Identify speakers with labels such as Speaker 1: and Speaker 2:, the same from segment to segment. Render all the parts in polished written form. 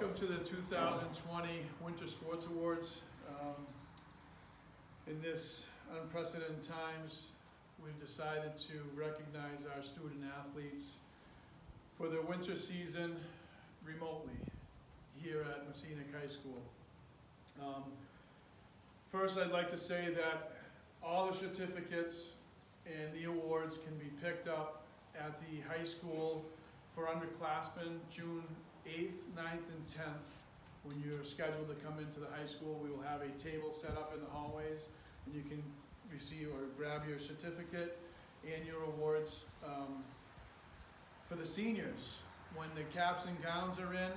Speaker 1: Welcome to the 2020 Winter Sports Awards. In this unprecedented times, we've decided to recognize our student athletes for their winter season remotely here at Mascenic High School. First, I'd like to say that all the certificates and the awards can be picked up at the high school for underclassmen June 8th, 9th, and 10th. When you're scheduled to come into the high school, we will have a table set up in the hallways, and you can receive or grab your certificate and your awards. For the seniors, when the caps and gowns are in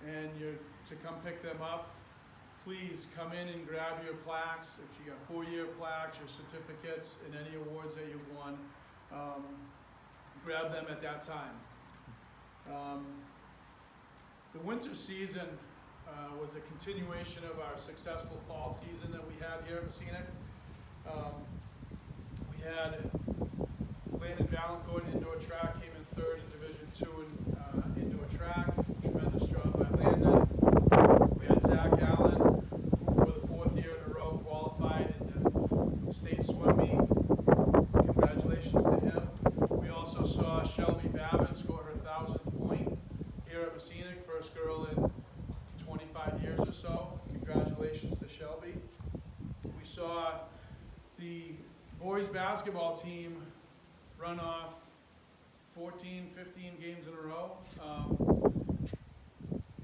Speaker 1: and you're to come pick them up, please come in and grab your plaques. If you got 4-year plaques, your certificates, and any awards that you've won, grab them at that time. The winter season was a continuation of our successful fall season that we had here at Mascenic. We had Landon Valancourt indoor track came in 3rd in Division II in indoor track. Tremendous job by Landon. We had Zach Allen, who for the 4th year in a row qualified in the state swim meet. Congratulations to him. We also saw Shelby Babin score her 1,000th point here at Mascenic, first girl in 25 years or so. Congratulations to Shelby. We saw the boys basketball team run off 14, 15 games in a row.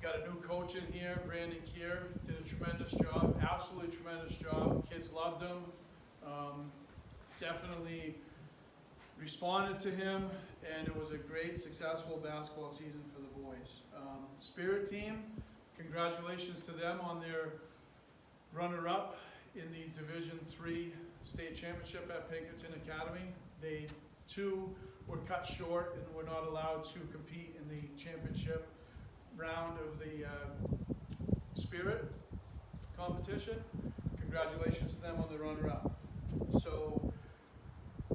Speaker 1: Got a new coach in here, Brandon Keir, did a tremendous job, absolutely tremendous job. Kids loved him. Definitely responded to him, and it was a great, successful basketball season for the boys. Spirit team, congratulations to them on their runner-up in the Division III state championship at Pinkerton Academy. They too were cut short and were not allowed to compete in the championship round of the Spirit competition. Congratulations to them on the runner-up. So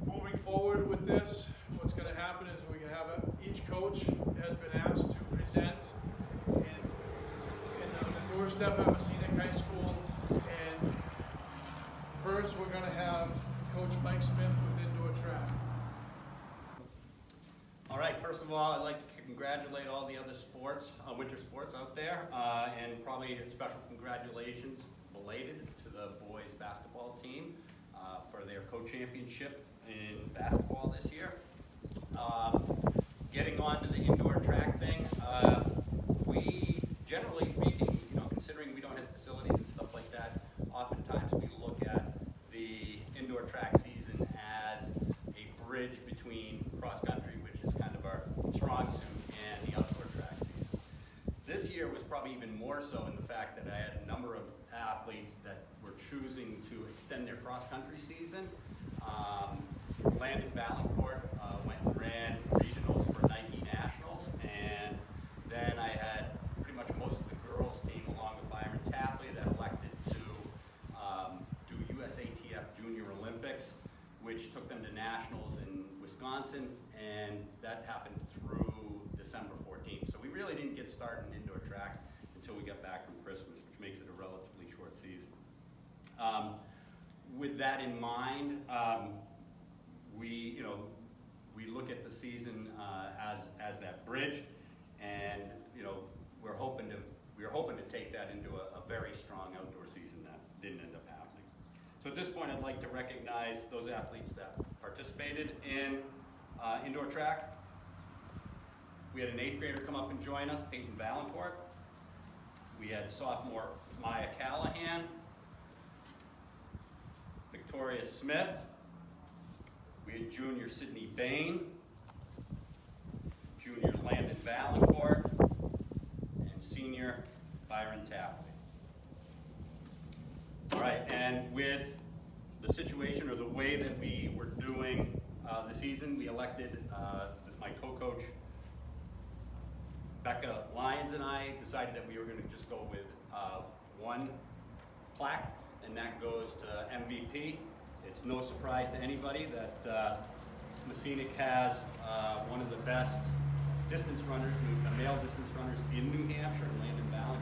Speaker 1: moving forward with this, what's going to happen is we have each coach has been asked to present on the doorstep at Mascenic High School. And first, we're going to have Coach Mike Smith with indoor track.
Speaker 2: All right, first of all, I'd like to congratulate all the other sports, winter sports out there, and probably a special congratulations belated to the boys basketball team for their co-championship in basketball this year. Getting on to the indoor track thing, we, generally speaking, considering we don't have facilities and stuff like that, oftentimes we look at the indoor track season as a bridge between cross-country, which is kind of our strong suit, and the outdoor track season. This year was probably even more so in the fact that I had a number of athletes that were choosing to extend their cross-country season. Landon Valancourt went and ran regionals for Nike Nationals, and then I had pretty much most of the girls' team along with Byron Tapley that elected to do USATF Junior Olympics, which took them to nationals in Wisconsin, and that happened through December 14th. So we really didn't get started in indoor track until we got back from Christmas, which makes it a relatively short season. With that in mind, we look at the season as that bridge, and we were hoping to take that into a very strong outdoor season that didn't end up happening. So at this point, I'd like to recognize those athletes that participated in indoor track. We had an 8th grader come up and join us, Peyton Valancourt. We had sophomore Maya Callahan, Victoria Smith. We had junior Sydney Bain, junior Landon Valancourt, and senior Byron Tapley. All right, and with the situation or the way that we were doing the season, we elected, my co-coach Becca Lyons and I decided that we were going to just go with one plaque, and that goes to MVP. It's no surprise to anybody that Mascenic has one of the best distance runners, male distance runners in New Hampshire, Landon Valancourt.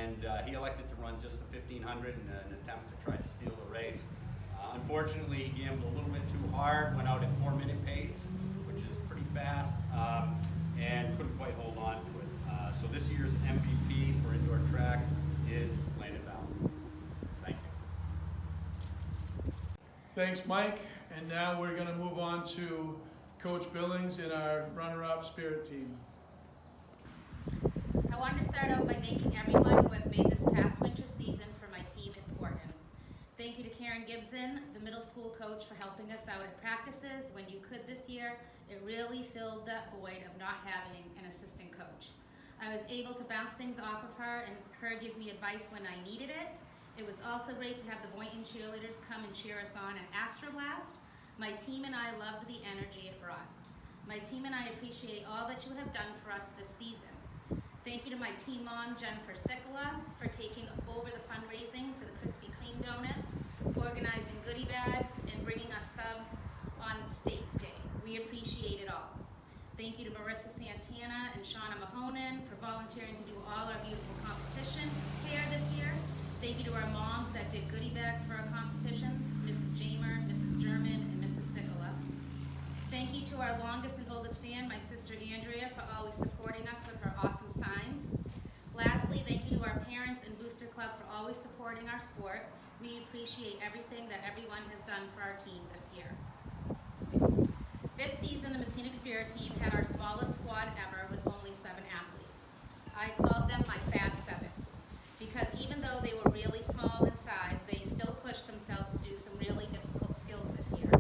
Speaker 2: and he elected to run just the 1500 in an attempt to try to steal the race. Unfortunately, he gambled a little bit too hard, went out at 4-minute pace, which is pretty fast, and couldn't quite hold on to it. So this year's MVP for indoor track is Landon Ballard. Thank you.
Speaker 1: Thanks, Mike. And now we're going to move on to Coach Billings and our runner-up Spirit team.
Speaker 3: I wanted to start out by thanking everyone who has made this past winter season for my team important. Thank you to Karen Gibson, the middle school coach, for helping us out at practices when you could this year. It really filled that void of not having an assistant coach. I was able to bounce things off of her and her give me advice when I needed it. It was also great to have the Boynton cheerleaders come and cheer us on at Astroblast. My team and I loved the energy it brought. My team and I appreciate all that you have done for us this season. Thank you to my team mom, Jennifer Sikala, for taking over the fundraising for the Krispy Kreme donuts, organizing goodie bags, and bringing us subs on States Day. We appreciate it all. Thank you to Marissa Santana and Shauna Mahonen for volunteering to do all our beautiful competition hair this year. Thank you to our moms that did goodie bags for our competitions, Mrs. Jamer, Mrs. German, and Mrs. Sikala. Thank you to our longest and oldest fan, my sister Andrea, for always supporting us with her awesome signs. Lastly, thank you to our parents and Booster Club for always supporting our sport. We appreciate everything that everyone has done for our team this year. This season, the Mascenic Spirit team had our smallest squad ever with only 7 athletes. I called them my Fab 7 because even though they were really small in size, they still pushed themselves to do some really difficult skills this year.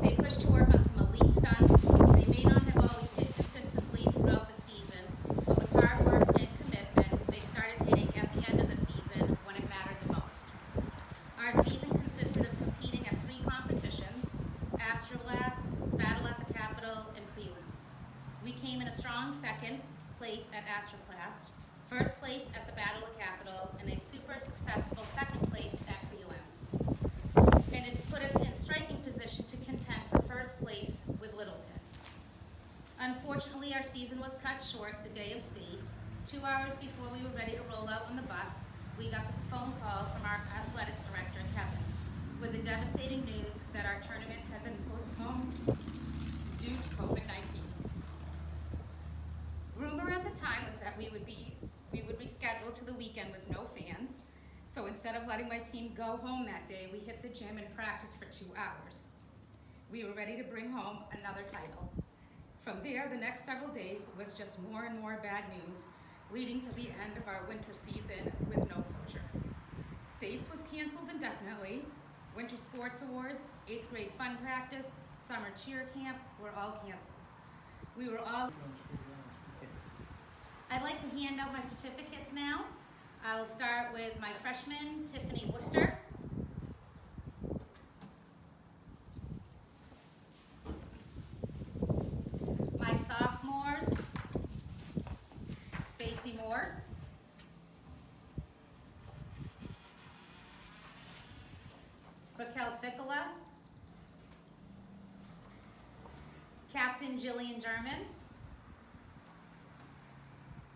Speaker 3: They pushed to work on some elite stunts. They may not have always hit consistently throughout the season, but with hard work and commitment, they started hitting at the end of the season when it mattered the most. Our season consisted of competing at 3 competitions: Astroblast, Battle at the Capitol, and prelims. We came in a strong second place at Astroblast, first place at the Battle of Capitol, and a super successful second place at prelims. And it's put us in striking position to contend for first place with Littleton. Unfortunately, our season was cut short the day of states. 2 hours before we were ready to roll out on the bus, we got the phone call from our athletic director, Kevin, with the devastating news that our tournament had been postponed due to COVID-19. Rumor at the time was that we would reschedule to the weekend with no fans. So instead of letting my team go home that day, we hit the gym and practiced for 2 hours. We were ready to bring home another title. From there, the next several days was just more and more bad news, leading to the end of our winter season with no closure. States was canceled indefinitely. Winter sports awards, 8th grade fun practice, summer cheer camp were all canceled. I'd like to hand out my certificates now. I will start with my freshman, Tiffany Worcester. My sophomores, Stacy Morse. Raquel Sikala. Captain Jillian German.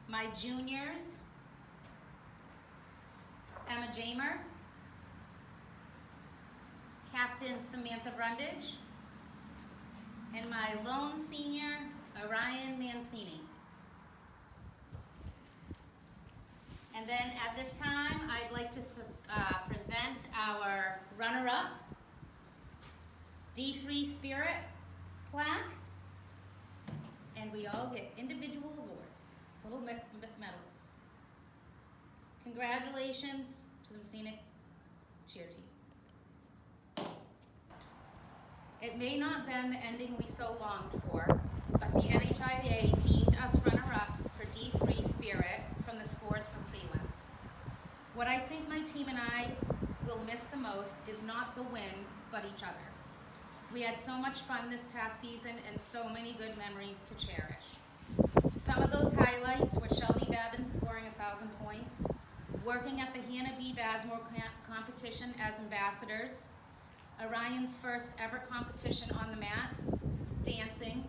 Speaker 3: My juniors, Emma Jamer, Captain Samantha Brundage, and my lone senior, Orion Mancini. And then at this time, I'd like to present our runner-up D3 Spirit plaque, and we all get individual awards. Little medals. Congratulations to the Mascenic cheer team. It may not have been the ending we so longed for, but the NHIA deemed us runner-ups for D3 Spirit from the scores from prelims. What I think my team and I will miss the most is not the win, but each other. We had so much fun this past season and so many good memories to cherish. Some of those highlights were Shelby Babin scoring 1,000 points, working at the Hannah B. Basmore competition as ambassadors, Orion's first ever competition on the mat, dancing,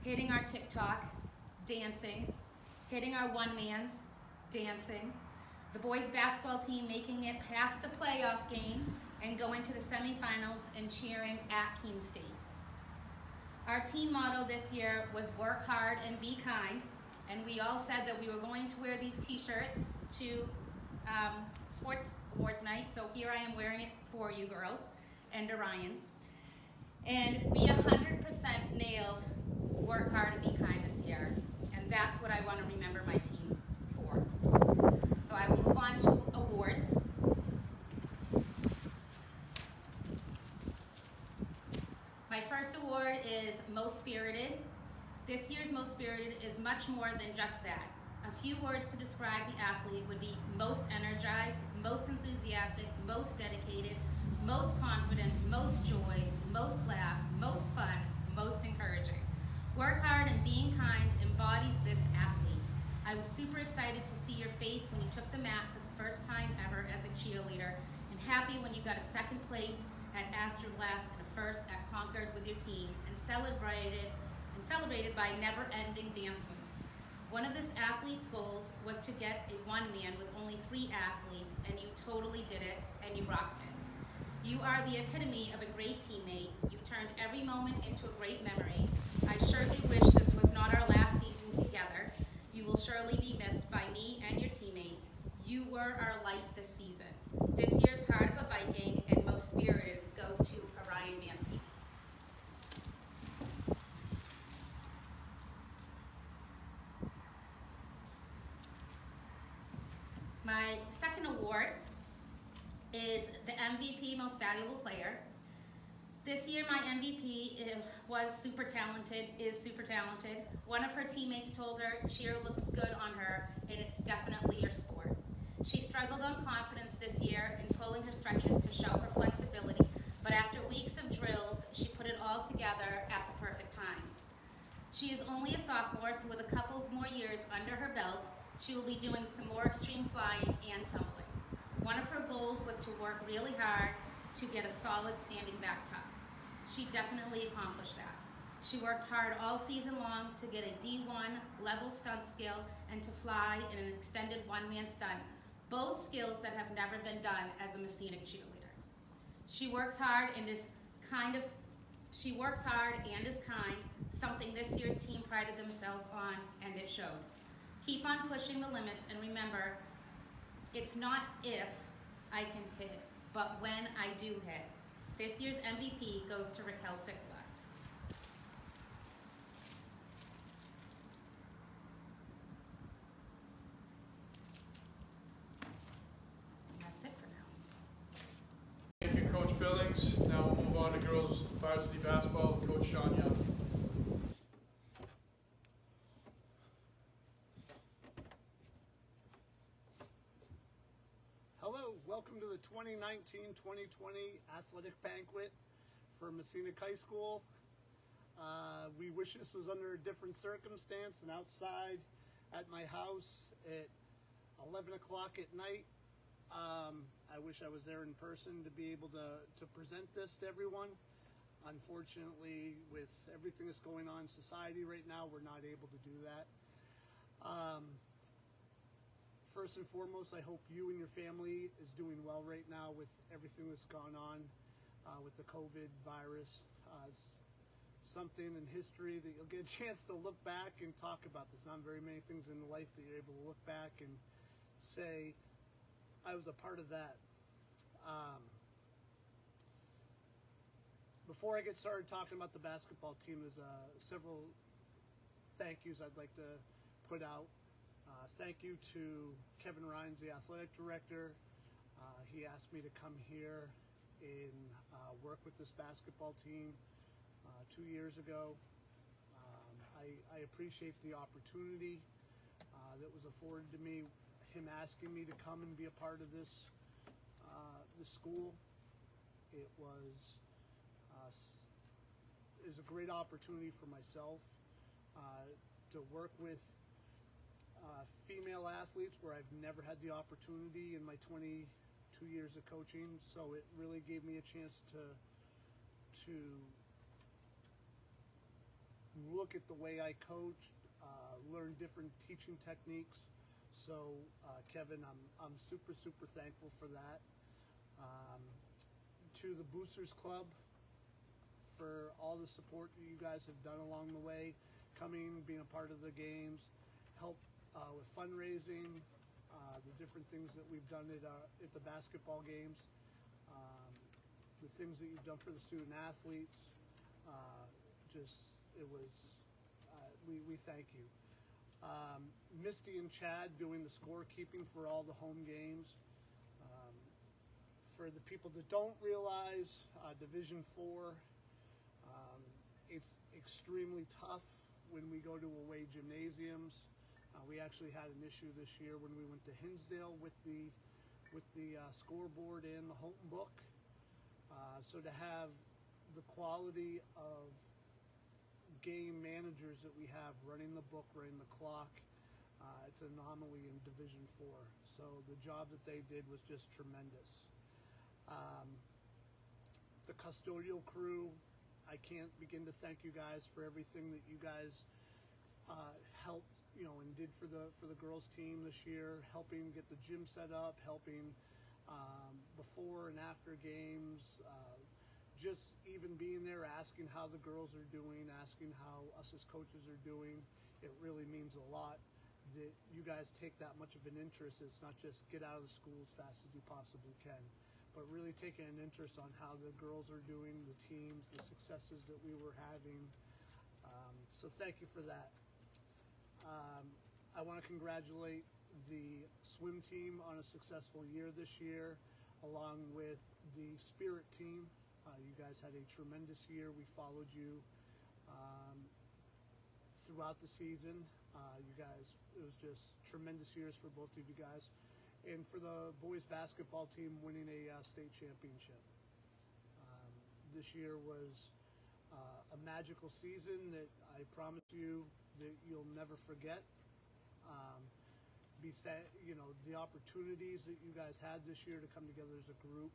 Speaker 3: hitting our TikTok, dancing, hitting our one-mans, dancing, The boys basketball team making it past the playoff game and going to the semifinals and cheering at Keene State. Our team motto this year was work hard and be kind, and we all said that we were going to wear these t-shirts to sports awards night, so here I am wearing it for you girls and Orion. And we 100% nailed work hard and be kind this year, and that's what I want to remember my team for. So I will move on to awards. My first award is Most Spirited. This year's Most Spirited is much more than just that. A few words to describe the athlete would be most energized, most enthusiastic, most dedicated, most confident, most joy, most laughs, most fun, most encouraging. Work hard and being kind embodies this athlete. I was super excited to see your face when you took the mat for the first time ever as a cheerleader, and happy when you got a second place at Astroblask and a first at Concord with your team, and celebrated by never-ending dance moves. One of this athlete's goals was to get a one-man with only 3 athletes, and you totally did it, and you rocked it. You are the epitome of a great teammate. You turned every moment into a great memory. I surely wish this was not our last season together. You will surely be missed by me and your teammates. You were our light this season. This year's Heart of a Viking and Most Spirited goes to Orion Mancini. My second award is the MVP, Most Valuable Player. This year my MVP was super talented, is super talented. One of her teammates told her cheer looks good on her, and it's definitely your sport. She struggled on confidence this year in pulling her stretches to show her flexibility, but after weeks of drills, she put it all together at the perfect time. She is only a sophomore, so with a couple of more years under her belt, she will be doing some more extreme flying and tumbling. One of her goals was to work really hard to get a solid standing back tuck. She definitely accomplished that. She worked hard all season long to get a D1 level stunt skill and to fly in an extended one-man stunt, both skills that have never been done as a Mascenic cheerleader. She works hard and is kind, something this year's team prided themselves on, and it showed. Keep on pushing the limits, and remember, it's not if I can hit, but when I do hit. This year's MVP goes to Raquel Sikla. And that's it for now.
Speaker 1: Thank you, Coach Billings. Now we'll move on to girls varsity basketball with Coach Sean Young.
Speaker 4: Hello, welcome to the 2019-2020 athletic banquet for Mascenic High School. We wish this was under a different circumstance and outside at my house at 11 o'clock at night. I wish I was there in person to be able to present this to everyone. Unfortunately, with everything that's going on in society right now, we're not able to do that. First and foremost, I hope you and your family is doing well right now with everything that's gone on with the COVID virus. It's something in history that you'll get a chance to look back and talk about. There's not very many things in life that you're able to look back and say, I was a part of that. Before I get started talking about the basketball team, there's several thank yous I'd like to put out. Thank you to Kevin Rhines, the athletic director. He asked me to come here and work with this basketball team 2 years ago. I appreciate the opportunity that was afforded to me, him asking me to come and be a part of this school. It was a great opportunity for myself to work with female athletes where I've never had the opportunity in my 22 years of coaching. So it really gave me a chance to look at the way I coach, learn different teaching techniques. So, Kevin, I'm super thankful for that. To the Boosters Club, for all the support that you guys have done along the way, coming, being a part of the games, help with fundraising, the different things that we've done at the basketball games, the things that you've done for the student athletes. We thank you. Misty and Chad doing the scorekeeping for all the home games. For the people that don't realize, Division 4, it's extremely tough when we go to away gymnasiums. We actually had an issue this year when we went to Hinsdale with the scoreboard and the home book. So to have the quality of game managers that we have running the book, running the clock, it's an anomaly in Division 4. So the job that they did was just tremendous. The custodial crew, I can't begin to thank you guys for everything that you guys helped, and did for the girls team this year, helping get the gym set up, helping before and after games, just even being there, asking how the girls are doing, asking how us as coaches are doing. It really means a lot that you guys take that much of an interest. It's not just get out of the school as fast as you possibly can, but really taking an interest on how the girls are doing, the teams, the successes that we were having. So thank you for that. I want to congratulate the swim team on a successful year this year, along with the spirit team. You guys had a tremendous year. We followed you throughout the season. You guys, it was just tremendous years for both of you guys. And for the boys basketball team winning a state championship. This year was a magical season that I promise you that you'll never forget. The opportunities that you guys had this year to come together as a group.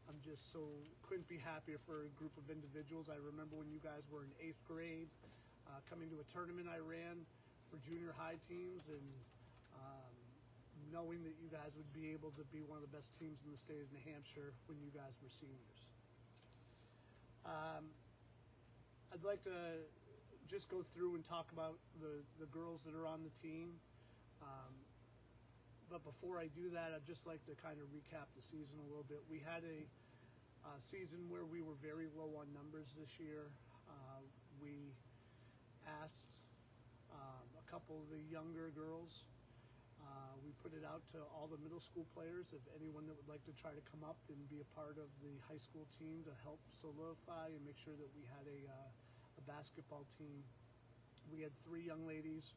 Speaker 4: I'm just couldn't be happier for a group of individuals. I remember when you guys were in 8th grade, coming to a tournament I ran for junior high teams, and knowing that you guys would be able to be one of the best teams in the state of New Hampshire when you guys were seniors. I'd like to just go through and talk about the girls that are on the team. But before I do that, I'd just like to kind of recap the season a little bit. We had a season where we were very low on numbers this year. We asked a couple of the younger girls, we put it out to all the middle school players, if anyone that would like to try to come up and be a part of the high school team to help solidify and make sure that we had a basketball team. We had 3 young ladies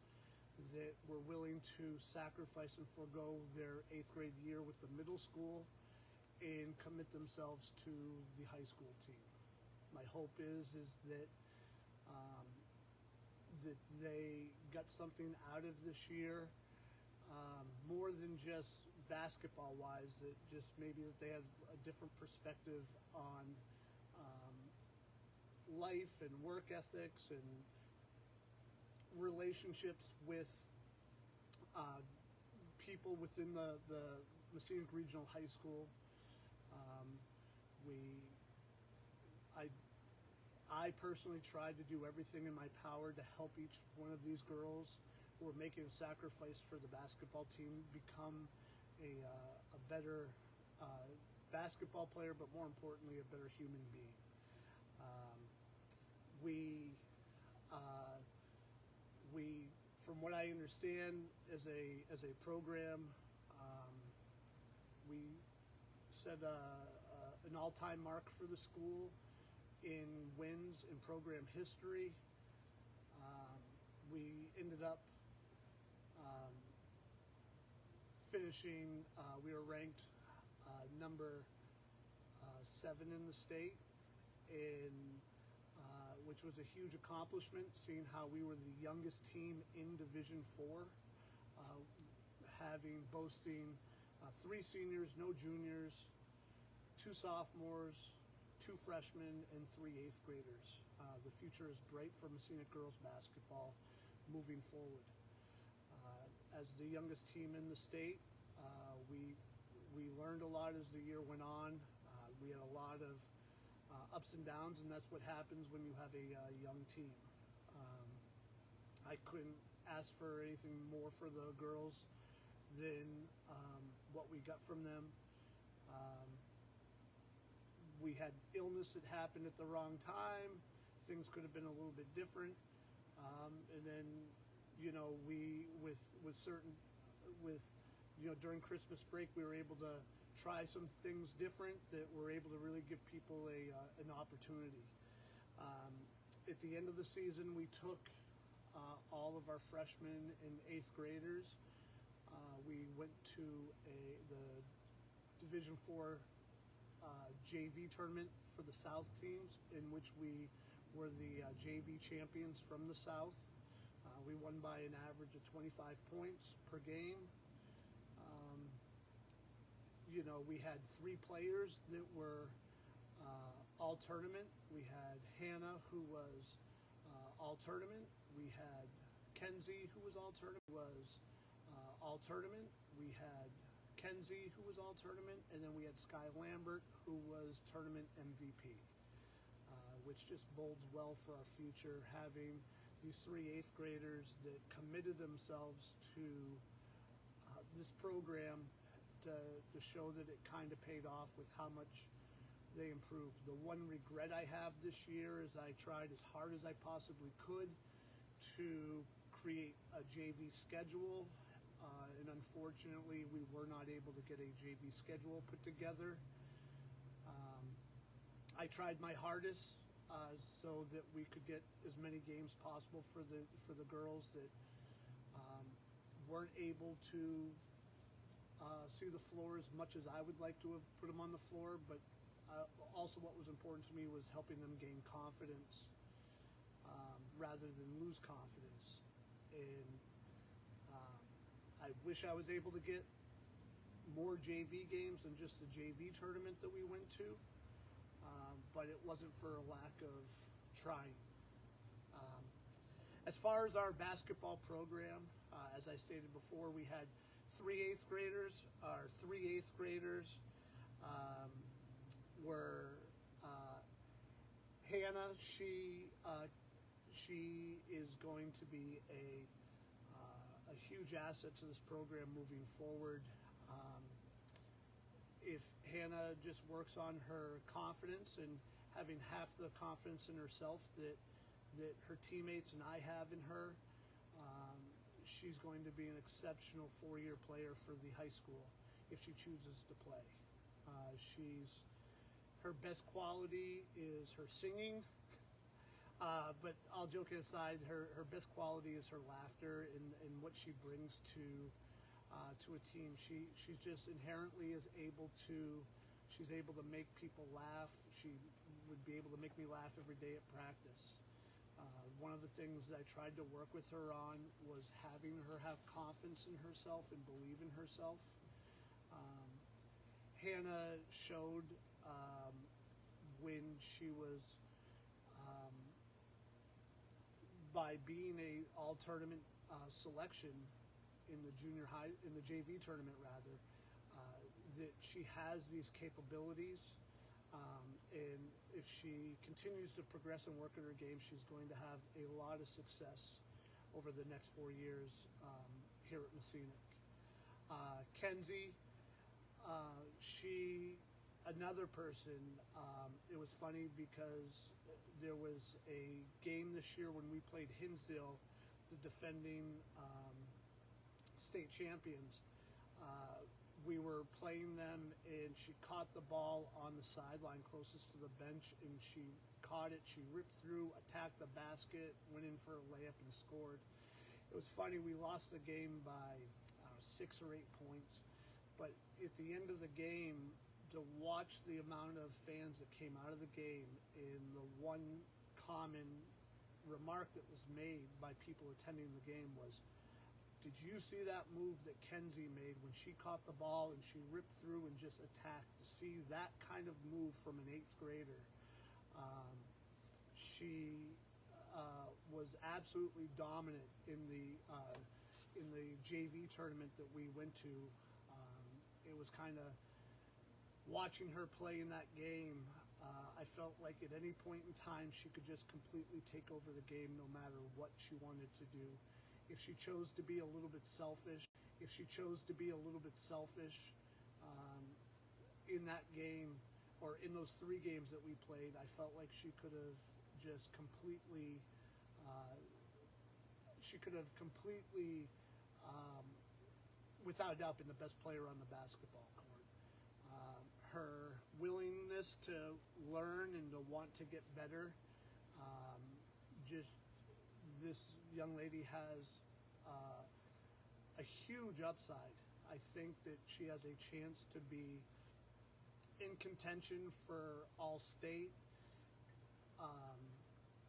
Speaker 4: that were willing to sacrifice and forego their 8th grade year with the middle school and commit themselves to the high school team. My hope is that that they got something out of this year, more than just basketball wise, that just maybe that they have a different perspective on life and work ethics and relationships with people within the Mascenic Regional High School. I personally tried to do everything in my power to help each one of these girls who are making a sacrifice for the basketball team become a better basketball player, but more importantly, a better human being. We, from what I understand, as a program, we set an all-time mark for the school in wins in program history. We ended up finishing, we were ranked number 7 in the state, which was a huge accomplishment, seeing how we were the youngest team in Division 4, boasting 3 seniors, no juniors, 2 sophomores, 2 freshmen, and 3 8th graders. The future is bright for Mascenic girls basketball moving forward. as the youngest team in the state, we learned a lot as the year went on. We had a lot of ups and downs, and that's what happens when you have a young team. I couldn't ask for anything more for the girls than what we got from them. We had illness that happened at the wrong time. Things could have been a little bit different. And then, we during Christmas break, we were able to try some things different that were able to really give people an opportunity. At the end of the season, we took all of our freshmen and 8th graders. We went to the Division IV JV tournament for the South teams, in which we were the JV champions from the South. We won by an average of 25 points per game. We had 3 players that were all tournament. We had Hannah, who was all tournament. We had Kenzie, who was all tournament. We had Kenzie, who was all tournament, and then we had Sky Lambert, who was tournament MVP, which just bodes well for our future, having these 3 8th graders that committed themselves to this program to show that it kind of paid off with how much they improved. The one regret I have this year is I tried as hard as I possibly could to create a JV schedule, and unfortunately we were not able to get a JV schedule put together. I tried my hardest so that we could get as many games possible for the girls that weren't able to see the floor as much as I would like to have put them on the floor, but also what was important to me was helping them gain confidence rather than lose confidence. And I wish I was able to get more JV games than just the JV tournament that we went to, but it wasn't for a lack of trying. As far as our basketball program, as I stated before, we had 3 8th graders. Our 3 8th graders were Hannah. She is going to be a huge asset to this program moving forward. If Hannah just works on her confidence and having half the confidence in herself that her teammates and I have in her, she's going to be an exceptional 4-year player for the high school if she chooses to play. Her best quality is her singing, but all joking aside, her best quality is her laughter and what she brings to a team. She's just inherently she's able to make people laugh. She would be able to make me laugh every day at practice. One of the things that I tried to work with her on was having her have confidence in herself and believe in herself. Hannah showed when she was, by being a all-tournament selection in the junior high, in the JV tournament rather, that she has these capabilities. And if she continues to progress and work in her game, she's going to have a lot of success over the next 4 years here at Mascenic. Kenzie, another person, it was funny because there was a game this year when we played Hinsdale, the defending state champions. We were playing them, and she caught the ball on the sideline closest to the bench, and she caught it. She ripped through, attacked the basket, went in for a layup, and scored. It was funny. We lost the game by 6 or 8 points, but at the end of the game, to watch the amount of fans that came out of the game, and the one common remark that was made by people attending the game was, "Did you see that move that Kenzie made when she caught the ball and she ripped through and just attacked?" To see that kind of move from an 8th grader, she was absolutely dominant in in the JV tournament that we went to, it was kind of watching her play in that game. I felt like at any point in time she could just completely take over the game no matter what she wanted to do. If she chose to be a little bit selfish, in that game or in those 3 games that we played, I felt like she could have just completely, without a doubt, been the best player on the basketball court. Her willingness to learn and to want to get better, just this young lady has a huge upside. I think that she has a chance to be in contention for All-State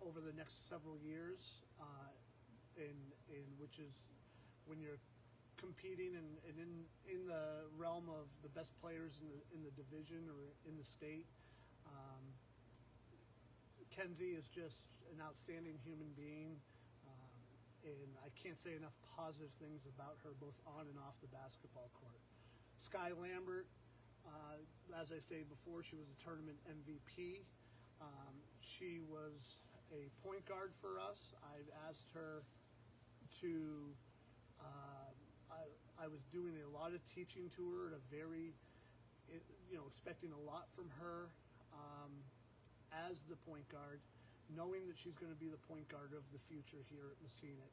Speaker 4: over the next several years, which is when you're competing and in the realm of the best players in the division or in the state. Kenzie is just an outstanding human being, and I can't say enough positive things about her both on and off the basketball court. Sky Lambert, as I stated before, she was a tournament MVP. She was a point guard for us. I've asked her to, I was doing a lot of teaching to her at a very, expecting a lot from her as the point guard, knowing that she's going to be the point guard of the future here at Mascenic.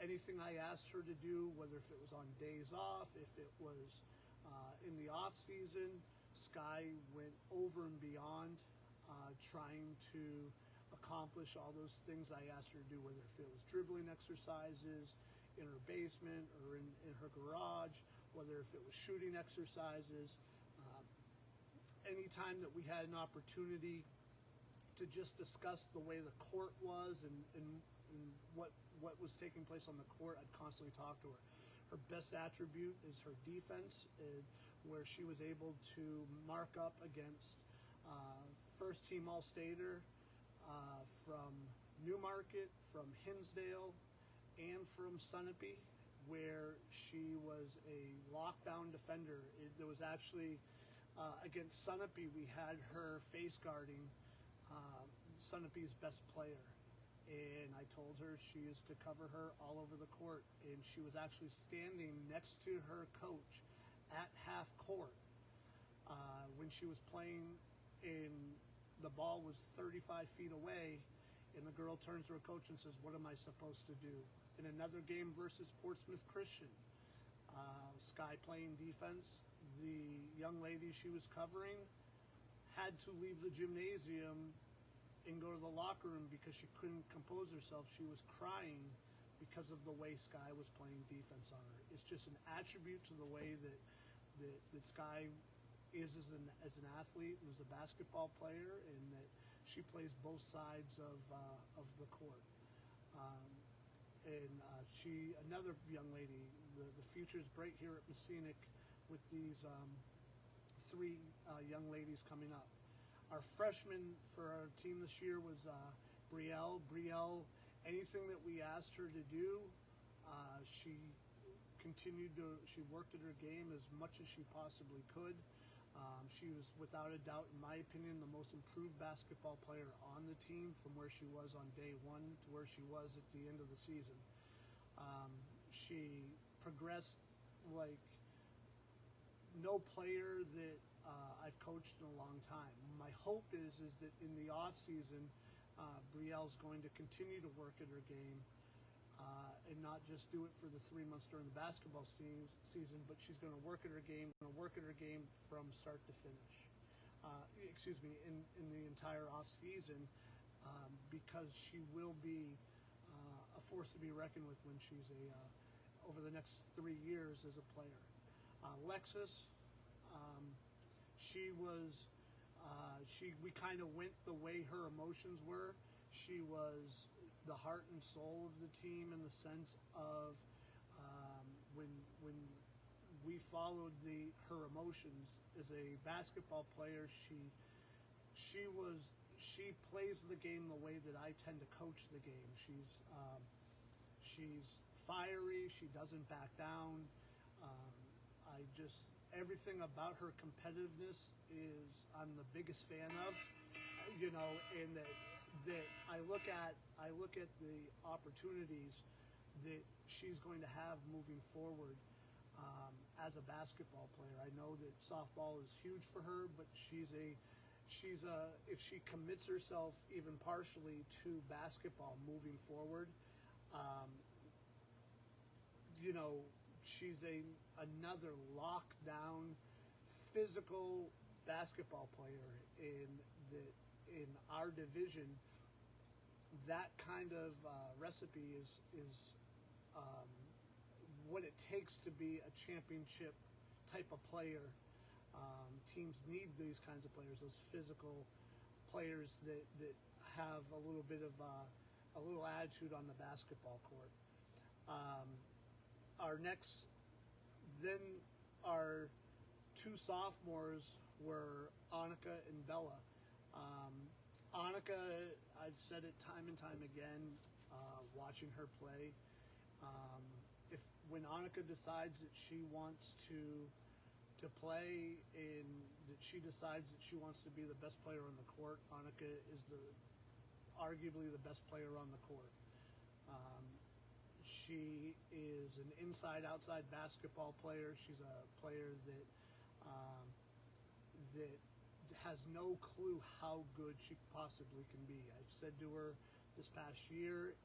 Speaker 4: Anything I asked her to do, whether if it was on days off, if it was in the off season, Sky went over and beyond trying to accomplish all those things I asked her to do, whether if it was dribbling exercises in her basement or in her garage, whether if it was shooting exercises. Anytime that we had an opportunity to just discuss the way the court was and what was taking place on the court, I'd constantly talk to her. Her best attribute is her defense, where she was able to mark up against first team All-Stater from Newmarket, from Hinsdale, and from Sunapee, where she was a lockdown defender. There was actually, against Sunapee, we had her face guarding Sunapee's best player. And I told her she is to cover her all over the court. And she was actually standing next to her coach at half court when she was playing, and the ball was 35 feet away, and the girl turns to her coach and says, "What am I supposed to do?" In another game versus Portsmouth Christian, Sky playing defense, the young lady she was covering had to leave the gymnasium and go to the locker room because she couldn't compose herself. She was crying because of the way Sky was playing defense on her. It's just an attribute to the way that Sky is as an athlete and as a basketball player, and that she plays both sides of the court. Another young lady, the future is bright here at Mascenic with these 3 young ladies coming up. Our freshman for our team this year was Brielle. Brielle, anything that we asked her to do, she worked at her game as much as she possibly could. She was, without a doubt, in my opinion, the most improved basketball player on the team from where she was on day 1 to where she was at the end of the season. She progressed like no player that I've coached in a long time. My hope is that in the off season, Brielle's going to continue to work at her game and not just do it for the 3 months during the basketball season, but she's going to work at her game from start to finish. In the entire off season, because she will be a force to be reckoned with when she's over the next 3 years as a player. Lexus, we kind of went the way her emotions were. She was the heart and soul of the team in the sense of when we followed her emotions as a basketball player. She plays the game the way that I tend to coach the game. She's fiery. She doesn't back down. Everything about her competitiveness I'm the biggest fan of, and that I look at the opportunities that she's going to have moving forward as a basketball player. I know that softball is huge for her, but if she commits herself even partially to basketball moving forward, she's another lockdown, physical basketball player in our division. That kind of recipe is what it takes to be a championship type of player. Teams need these kinds of players, those physical players that have a little bit of a little attitude on the basketball court. Our two sophomores were Annika and Bella. Annika, I've said it time and time again, watching her play. When Annika decides that she wants to play and that she decides that she wants to be the best player on the court, Annika is arguably the best player on the court. She is an inside-outside basketball player. She's a player that has no clue how good she possibly can be. I've said to her this past year,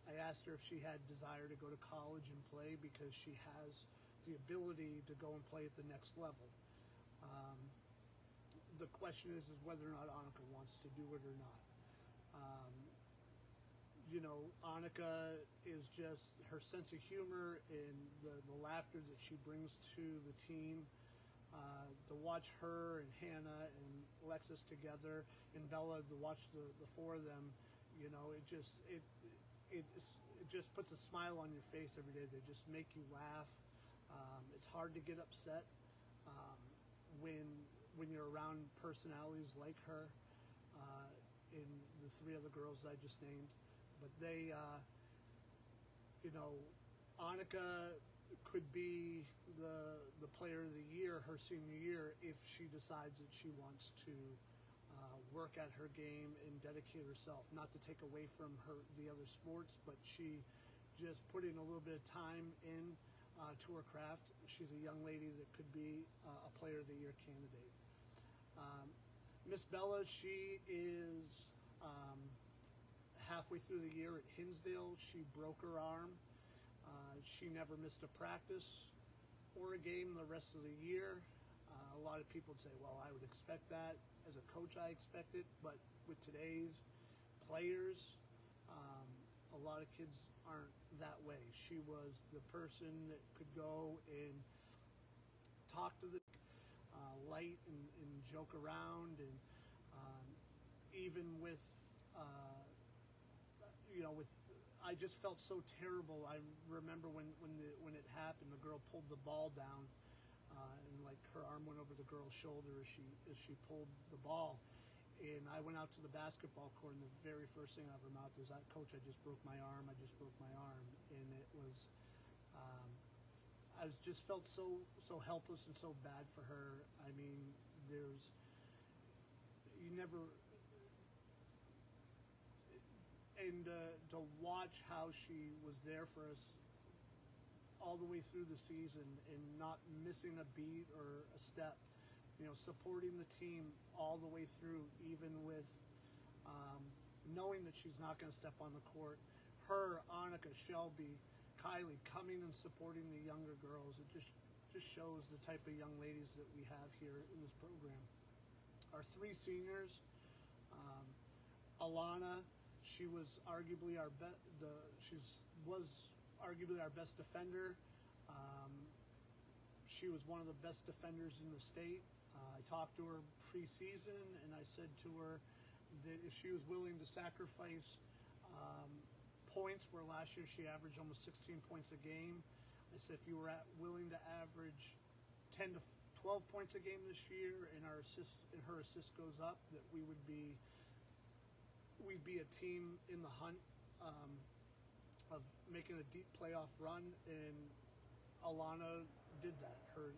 Speaker 4: I asked her if she had desire to go to college and play because she has the ability to go and play at the next level. The question is whether or not Annika wants to do it or not. Annika is just her sense of humor and the laughter that she brings to the team. To watch her and Hannah and Alexis together and Bella, to watch the four of them, it just puts a smile on your face every day. They just make you laugh. It's hard to get upset when you're around personalities like her and the three other girls that I just named. But they, Annika could be the player of the year her senior year if she decides that she wants to work at her game and dedicate herself. Not to take away from the other sports, but she just put in a little bit of time in to her craft. She's a young lady that could be a player of the year candidate. Miss Bella, she is halfway through the year at Hinsdale. She broke her arm. She never missed a practice or a game the rest of the year. A lot of people would say, well, I would expect that. As a coach, I expect it. But with today's players, a lot of kids aren't that way. She was the person that could go and talk to the light and joke around, and even with I just felt so terrible. I remember when it happened, the girl pulled the ball down, and like her arm went over the girl's shoulder as she pulled the ball. And I went out to the basketball court, and the very first thing out of her mouth was, "Coach, I just broke my arm. I just broke my arm." And it was, I just felt so helpless and so bad for her. I mean, to watch how she was there for us all the way through the season and not missing a beat or a step, supporting the team all the way through, even with knowing that she's not going to step on the court. Her, Annika, Shelby, Kylie coming and supporting the younger girls. It just shows the type of young ladies that we have here in this program. Our three seniors, Alana, she was arguably our best defender. She was one of the best defenders in the state. I talked to her preseason, and I said to her that if she was willing to sacrifice points, where last year she averaged almost 16 points a game, I said if you were willing to average 10 to 12 points a game this year, and her assist goes up, that we'd be a team in the hunt of making a deep playoff run, and Alana did that. Her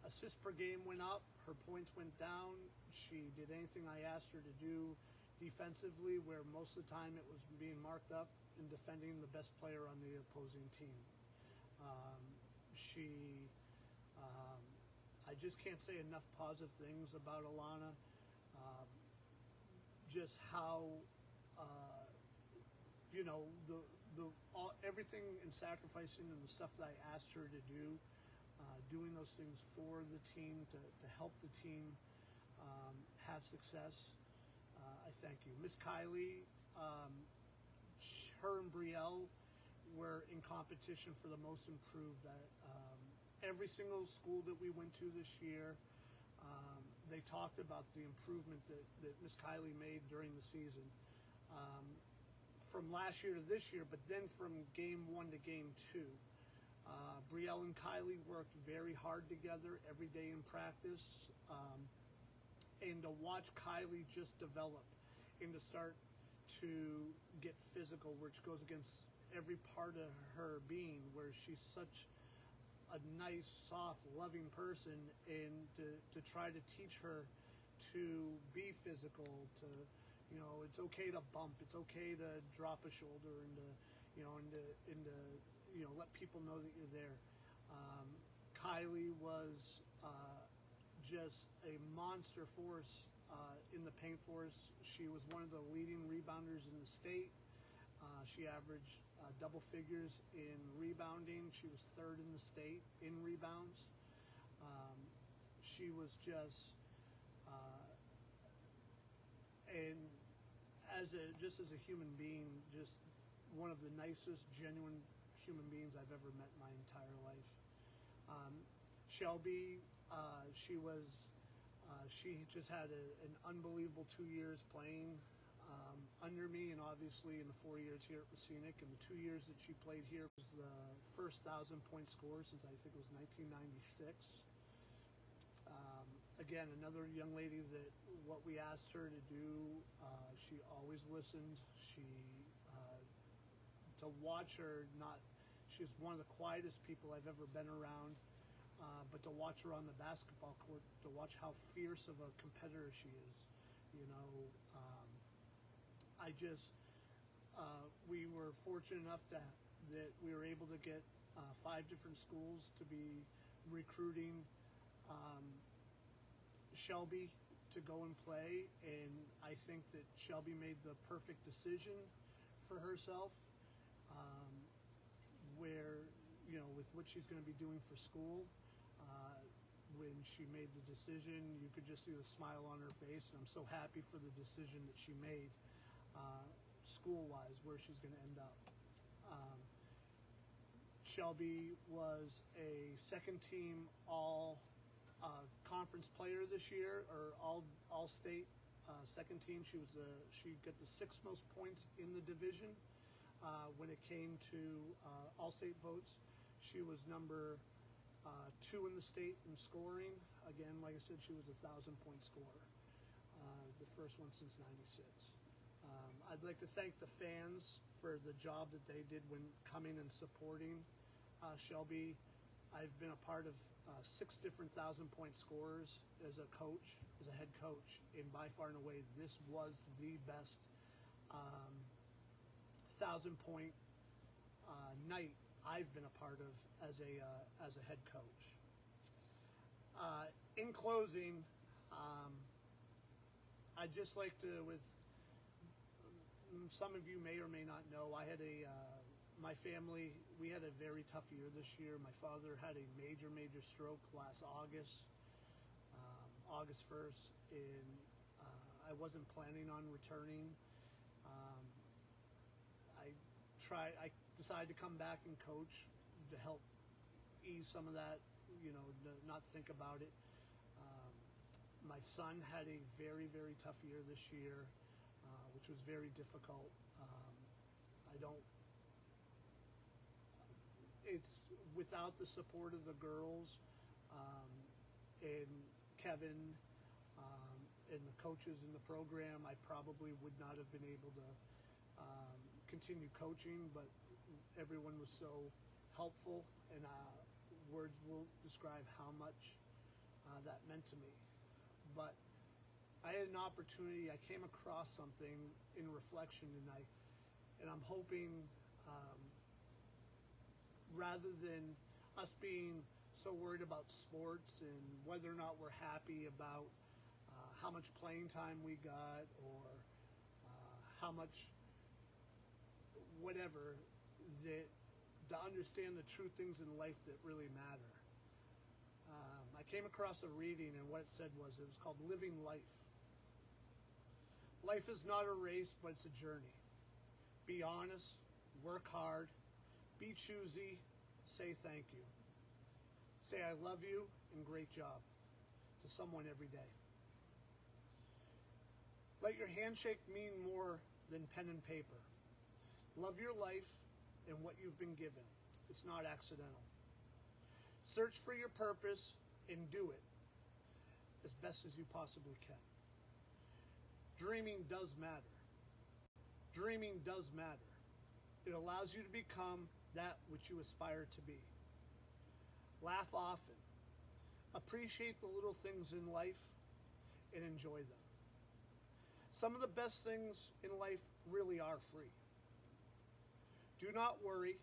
Speaker 4: assists per game went up, her points went down. She did anything I asked her to do defensively, where most of the time it was being marked up and defending the best player on the opposing team. I just can't say enough positive things about Alana. Just how, everything and sacrificing and the stuff that I asked her to do, doing those things for the team to help the team have success. I thank you. Miss Kylie, her and Brielle were in competition for the most improved. Every single school that we went to this year, they talked about the improvement that Miss Kylie made during the season. From last year to this year, but then from game 1 to game 2. Brielle and Kylie worked very hard together every day in practice. And to watch Kylie just develop and to start to get physical, which goes against every part of her being, where she's such a nice, soft, loving person, and to try to teach her to be physical, to, it's okay to bump, it's okay to drop a shoulder, and to let people know that you're there. Kylie was just a monster force in the paint for us. She was one of the leading rebounders in the state. She averaged double figures in rebounding. She was 3rd in the state in rebounds. She was just, and as a human being, just one of the nicest, genuine human beings I've ever met in my entire life. Shelby, she just had an unbelievable 2 years playing under me, and obviously in the 4 years here at Mascenic, and the 2 years that she played here was the first 1,000-point scorer since I think it was 1996. Again, another young lady that what we asked her to do, she always listened. To watch her, she's one of the quietest people I've ever been around, but to watch her on the basketball court, to watch how fierce of a competitor she is, we were fortunate enough that we were able to get 5 different schools to be recruiting Shelby to go and play, and I think that Shelby made the perfect decision for herself, where, with what she's going to be doing for school. When she made the decision, you could just see the smile on her face, and I'm so happy for the decision that she made school-wise, where she's going to end up. Shelby was a second-team all-conference player this year, or all-state second team. She got the 6th most points in the division. When it came to all-state votes, she was number 2 in the state in scoring. Again, like I said, she was a 1,000-point scorer, the first one since '96. I'd like to thank the fans for the job that they did when coming and supporting Shelby. I've been a part of 6 different 1,000-point scorers as a coach, as a head coach, and by far and away, this was the best 1,000-point night I've been a part of as a head coach. In closing, I'd just like to, with some of you may or may not know, I had my family, we had a very tough year this year. My father had a major stroke last August, August 1st, and I wasn't planning on returning. I decided to come back and coach to help ease some of that, not think about it. My son had a very tough year this year, which was very difficult. It's without the support of the girls and Kevin and the coaches in the program, I probably would not have been able to continue coaching, but everyone was so helpful, and words will describe how much that meant to me. But I had an opportunity, I came across something in reflection tonight, and I'm hoping rather than us being so worried about sports and whether or not we're happy about how much playing time we got or how much whatever, that to understand the true things in life that really matter. I came across a reading, and what it said was, it was called Living Life. Life is not a race, but it's a journey. Be honest, work hard, be choosy, say thank you. Say I love you and great job to someone every day. Let your handshake mean more than pen and paper. Love your life and what you've been given. It's not accidental. Search for your purpose and do it as best as you possibly can. Dreaming does matter. Dreaming does matter. It allows you to become that which you aspire to be. Laugh often. Appreciate the little things in life and enjoy them. Some of the best things in life really are free. Do not worry,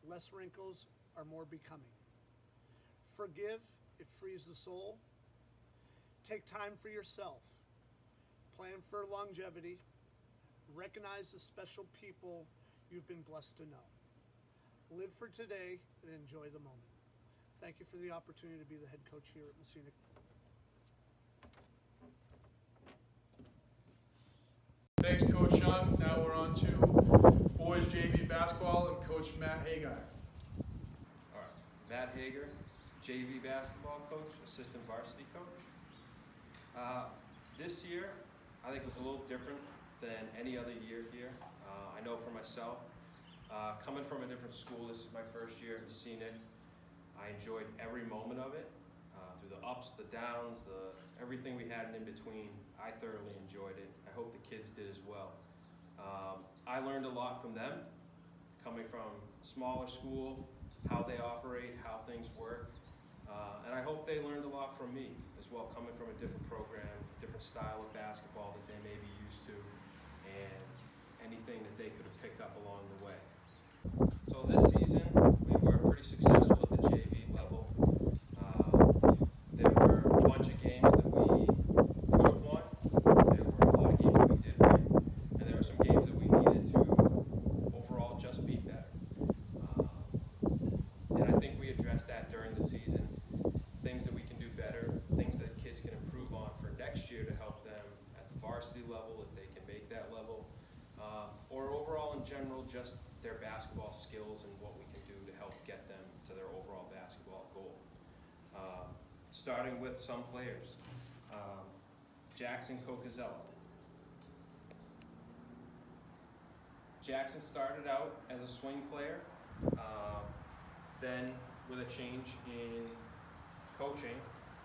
Speaker 4: less wrinkles are more becoming. Forgive, it frees the soul. Take time for yourself. Plan for longevity. Recognize the special people you've been blessed to know. Live for today and enjoy the moment. Thank you for the opportunity to be the head coach here at Mascenic.
Speaker 1: Thanks, Coach Sean. Now we're on to boys JV basketball and Coach Matt Hagar.
Speaker 5: All right, Matt Hager, JV basketball coach, assistant varsity coach. This year, I think was a little different than any other year here. I know for myself, coming from a different school, this is my first year at Mascenic. I enjoyed every moment of it, through the ups, the downs, everything we had in between. I thoroughly enjoyed it. I hope the kids did as well. I learned a lot from them, coming from smaller school, how they operate, how things work. And I hope they learned a lot from me as well, coming from a different program, different style of basketball that they may be used to, and anything that they could have picked up along the way. So this season, we were pretty successful at the JV level. There were a bunch of games that we could have won. There were a lot of games that we did win. And there were some games that we needed to overall just be better. And I think we addressed that during the season. Things that we can do better, things that kids can improve on for next year to help them at the varsity level if they can make that level. Or overall in general, just their basketball skills and what we can do to help get them to their overall basketball goal. Starting with some players. Jackson Cocazella. Jackson started out as a swing player, then with a change in coaching,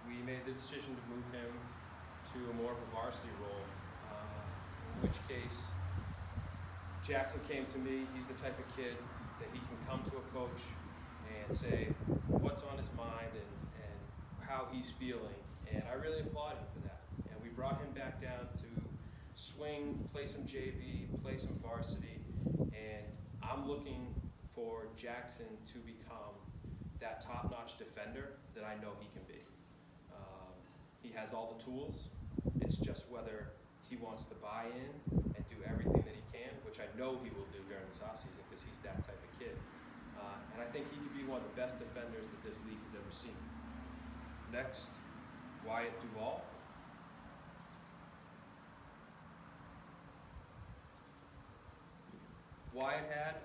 Speaker 5: we made the decision to move him to a more of a varsity role, in which case Jackson came to me. He's the type of kid that he can come to a coach and say what's on his mind and how he's feeling, and I really applaud him for that. And we brought him back down to swing, play some JV, play some varsity, and I'm looking for Jackson to become that top-notch defender that I know he can be. He has all the tools. It's just whether he wants to buy in and do everything that he can, which I know he will do during this offseason because he's that type of kid. And I think he could be one of the best defenders that this league has ever seen. Next, Wyatt Duvall. Wyatt had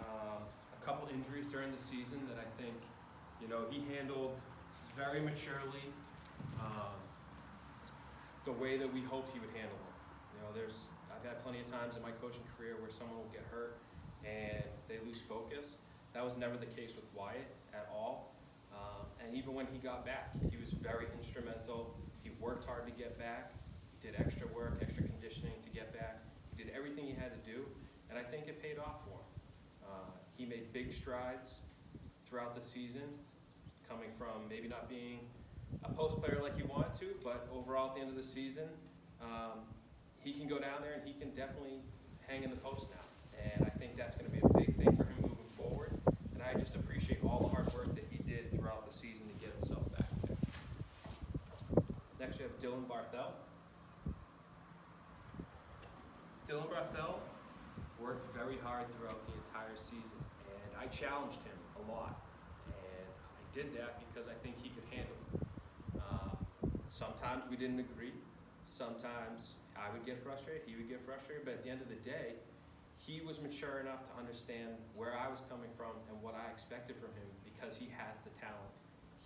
Speaker 5: a couple injuries during the season that I think, he handled very maturely, the way that we hoped he would handle them. I've had plenty of times in my coaching career where someone will get hurt and they lose focus. That was never the case with Wyatt at all. And even when he got back, he was very instrumental. He worked hard to get back. He did extra work, extra conditioning to get back. He did everything he had to do. And and I think it paid off for him. He made big strides throughout the season, coming from maybe not being a post player like he wanted to, but overall at the end of the season, he can go down there and he can definitely hang in the post now. And I think that's going to be a big thing for him moving forward. And I just appreciate all the hard work that he did throughout the season to get himself back there. Next we have Dylan Barthel. Dylan Barthel worked very hard throughout the entire season, and I challenged him a lot. And I did that because I think he could handle it. Sometimes we didn't agree. Sometimes I would get frustrated, he would get frustrated, but at the end of the day, he was mature enough to understand where I was coming from and what I expected from him because he has the talent.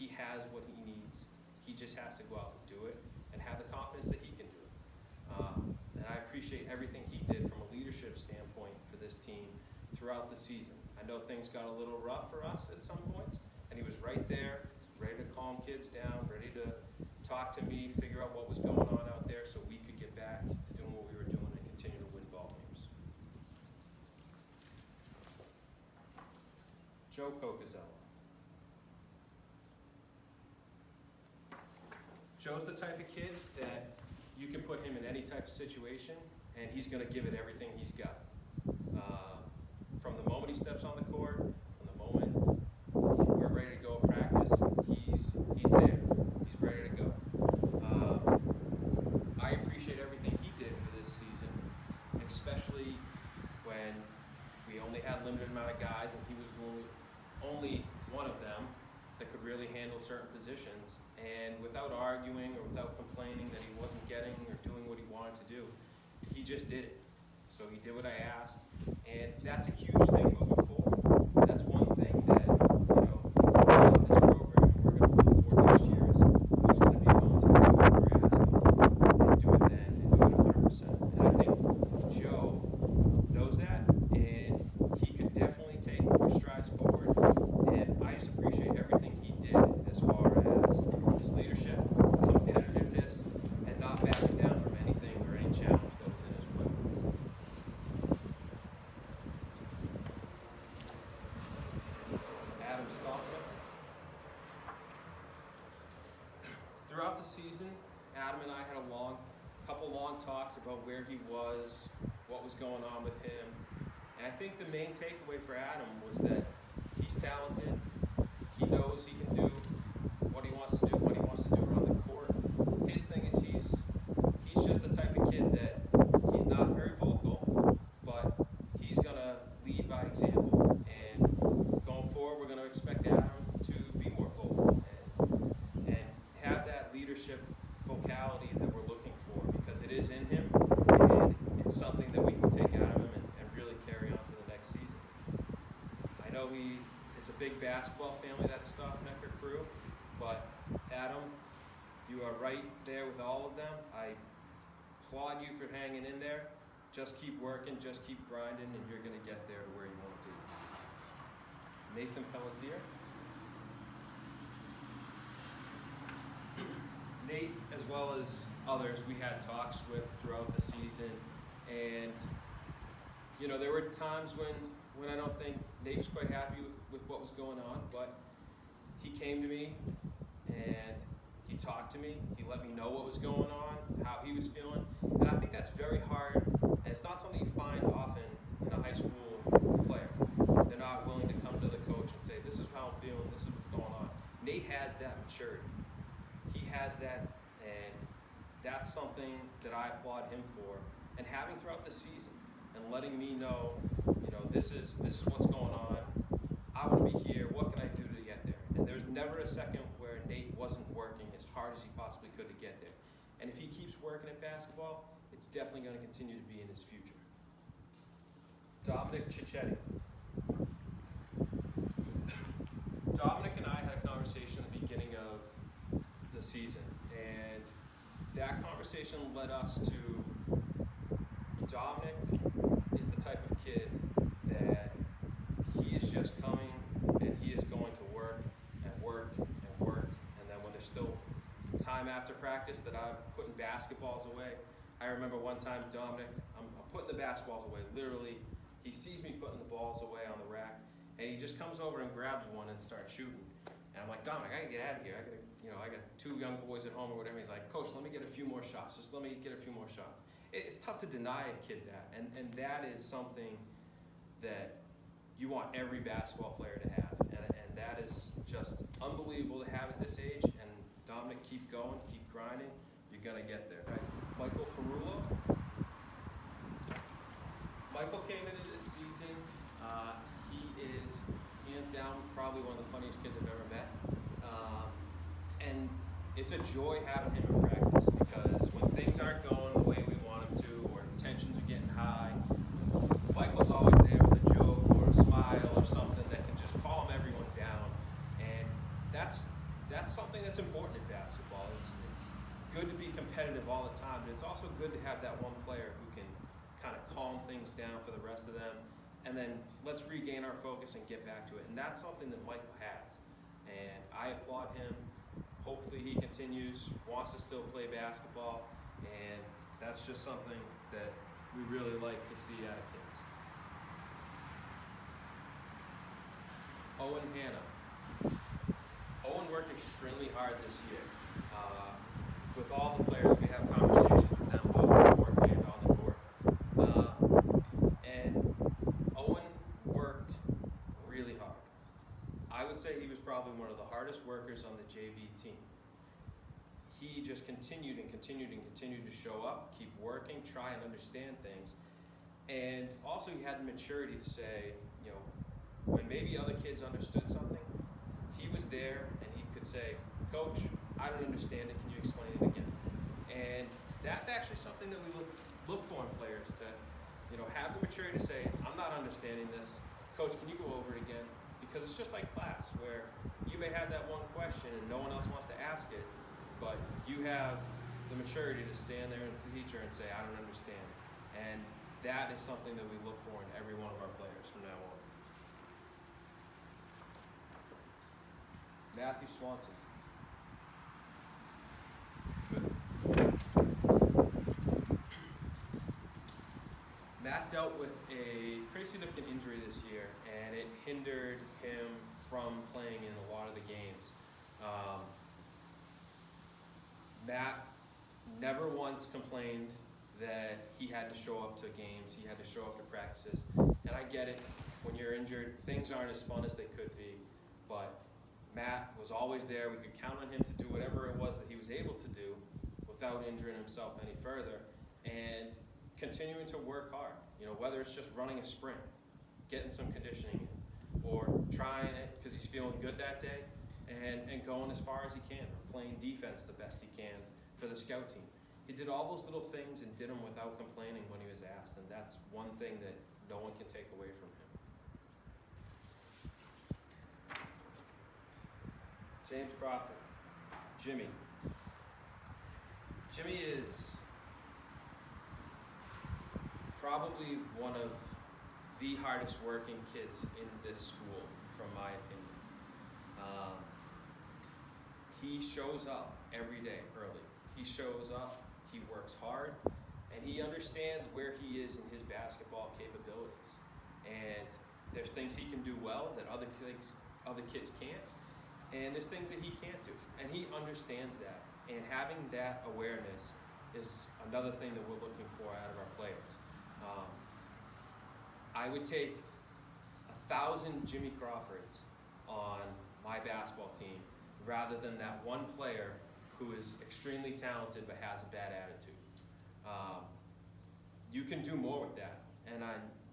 Speaker 5: He has what he needs. He just has to go out and do it and have the confidence that he can do it. And I appreciate everything he did from a leadership standpoint for this team throughout the season. I know things got a little rough for us at some points, and he was right there, ready to calm kids down, ready to talk to me, figure out what was going on out there so we could get back to doing what we were doing and continue to win ball games. Joe Cocazella. Joe's the type of kid that you can put him in any type of situation and he's going to give it everything he's got. From the moment he steps on the court, from the moment we're ready to go practice, he's there. He's ready to go. I appreciate everything he did for this season, especially when we only had a limited amount of guys and he was only one of them that could really handle certain positions. And without arguing or without complaining that he wasn't getting or doing what he wanted to do, he just did it. So he did what I asked, and that's a huge thing moving forward. That's one thing that, this program we're going to look for next year is who's going to be willing to do what we're asking and do it then and do it 100%. And I think Joe knows that, and he could definitely take more strides forward. And I just appreciate everything he did as far as his leadership, competitiveness, and not backing down from anything or any challenge that was in his way. Adam Stockman. Throughout the season, Adam and I had a couple long talks about where he was, what was going on with him. And I think the main takeaway for Adam was that he's talented, he knows he can do what he wants to do, what he wants to do around the court. His thing is he's just the type of kid that he's not very vocal, but he's gonna lead by example. And going forward, we're gonna expect Adam to be more vocal and have that leadership vocality that we're looking for because it is in him and it's something that we can take out of him and really carry on to the next season. I know it's a big basketball family, that Stoffnecker crew, but Adam, you are right there with all of them. I applaud you for hanging in there. Just keep working, just keep grinding, and you're going to get there to where you want to be. Nathan Pelletier. Nate, as well as others, we had talks with throughout the season, and there were times when I don't think Nate was quite happy with what was going on, but he came to me and he talked to me. He let me know what was going on, how he was feeling, and I think that's very hard, and it's not something you find often in a high school player. They're not willing to come to the coach and say, this is how I'm feeling, this is what's going on. Nate has that maturity. He has that, and that's something that I applaud him for, and having throughout the season, and letting me know, this is what's going on. I want to be here. What can I do to get there? And there's never a second where Nate wasn't working as hard as he possibly could to get there. And if he keeps working at basketball, it's definitely going to continue to be in his future. Dominic Cicchetti. Dominic and I had a conversation at the beginning of the season, and that conversation led us to Dominic is the type of kid that he is just coming and he is going to work and work and work, and then when there's still time after practice that I'm putting basketballs away. I remember one time Dominic, I'm putting the basketballs away, literally he sees me putting the balls away on the rack, and he just comes over and grabs one and starts shooting. And I'm like, Dominic, I gotta get out of here. I got 2 young boys at home or whatever. He's like, Coach, let me get a few more shots. Just let me get a few more shots. It's tough to deny a kid that, and that is something that you want every basketball player to have, and that is just unbelievable to have at this age. And Dominic, keep going, keep grinding. You're gonna get there, right? Michael Ferrulo. Michael came into this season. He is hands down probably one of the funniest kids I've ever met, and it's a joy having him in practice, because when things aren't going the way we want them to, or tensions are getting high, Michael's always there with a joke or a smile or something that can just calm everyone down, and that's something that's important in basketball. It's good to be competitive all the time, but it's also good to have that one player who can kind of calm things down for the rest of them, and then let's regain our focus and get back to it. And that's something that Michael has, and I applaud him. Hopefully he continues, wants to still play basketball, and that's just something that we really like to see out of kids. Owen Hanna. Owen worked extremely hard this year. With all the players, we have conversations with them both on the court and on the court. And Owen worked really hard. I would say he was probably one of the hardest workers on the JV team. He just continued and continued and continued to show up, keep working, try and understand things. And also he had the maturity to say, when maybe other kids understood something, he was there and he could say, Coach, I don't understand it, can you explain it again? And that's actually something that we look for in players, to have the maturity to say, I'm not understanding this, Coach, can you go over it again? Because it's just like class, where you may have that one question and no one else wants to ask it, but you have the maturity to stand there and the teacher and say, I don't understand. And that is something that we look for in every one of our players from now on. Matthew Swanson. Matt dealt with a pretty significant injury this year, and it hindered him from playing in a lot of the games. Matt never once complained that he had to show up to games, he had to show up to practices, and I get it. When you're injured, things aren't as fun as they could be, but Matt was always there. We could count on him to do whatever it was that he was able to do without injuring himself any further, and continuing to work hard, whether it's just running a sprint, getting some conditioning in, or trying it because he's feeling good that day, and going as far as he can, or playing defense the best he can for the scout team. He did all those little things and did them without complaining when he was asked, and that's one thing that no one can take away from him. James Crawford. Jimmy. Jimmy is probably one of the hardest working kids in this school, from my opinion. He shows up every day early. He shows up, he works hard, and he understands where he is in his basketball capabilities. And there's things he can do well that other kids can't, and there's things that he can't do. And he understands that. And having that awareness is another thing that we're looking for out of our players. I would take 1,000 Jimmy Crawfords on my basketball team rather than that one player who is extremely talented but has a bad attitude. You can do more with that. And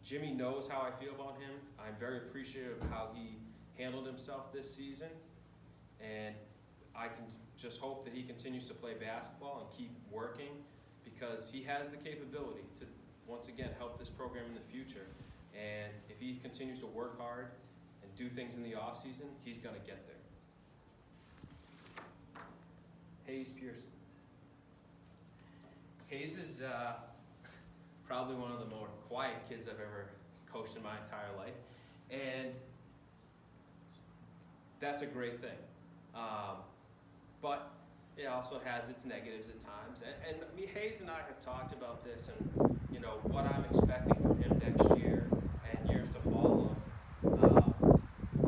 Speaker 5: Jimmy knows how I feel about him. I'm very appreciative of how he handled himself this season. And I can just hope that he continues to play basketball and keep working, because he has the capability to, once again, help this program in the future. And if he continues to work hard and do things in the off season, he's going to get there. Hayes Pearson. Hayes is probably one of the more quiet kids I've ever coached in my entire life, and that's a great thing. But it also has its negatives at times. And Hayes and I have talked about this, and what I'm expecting from him next year, and years to follow.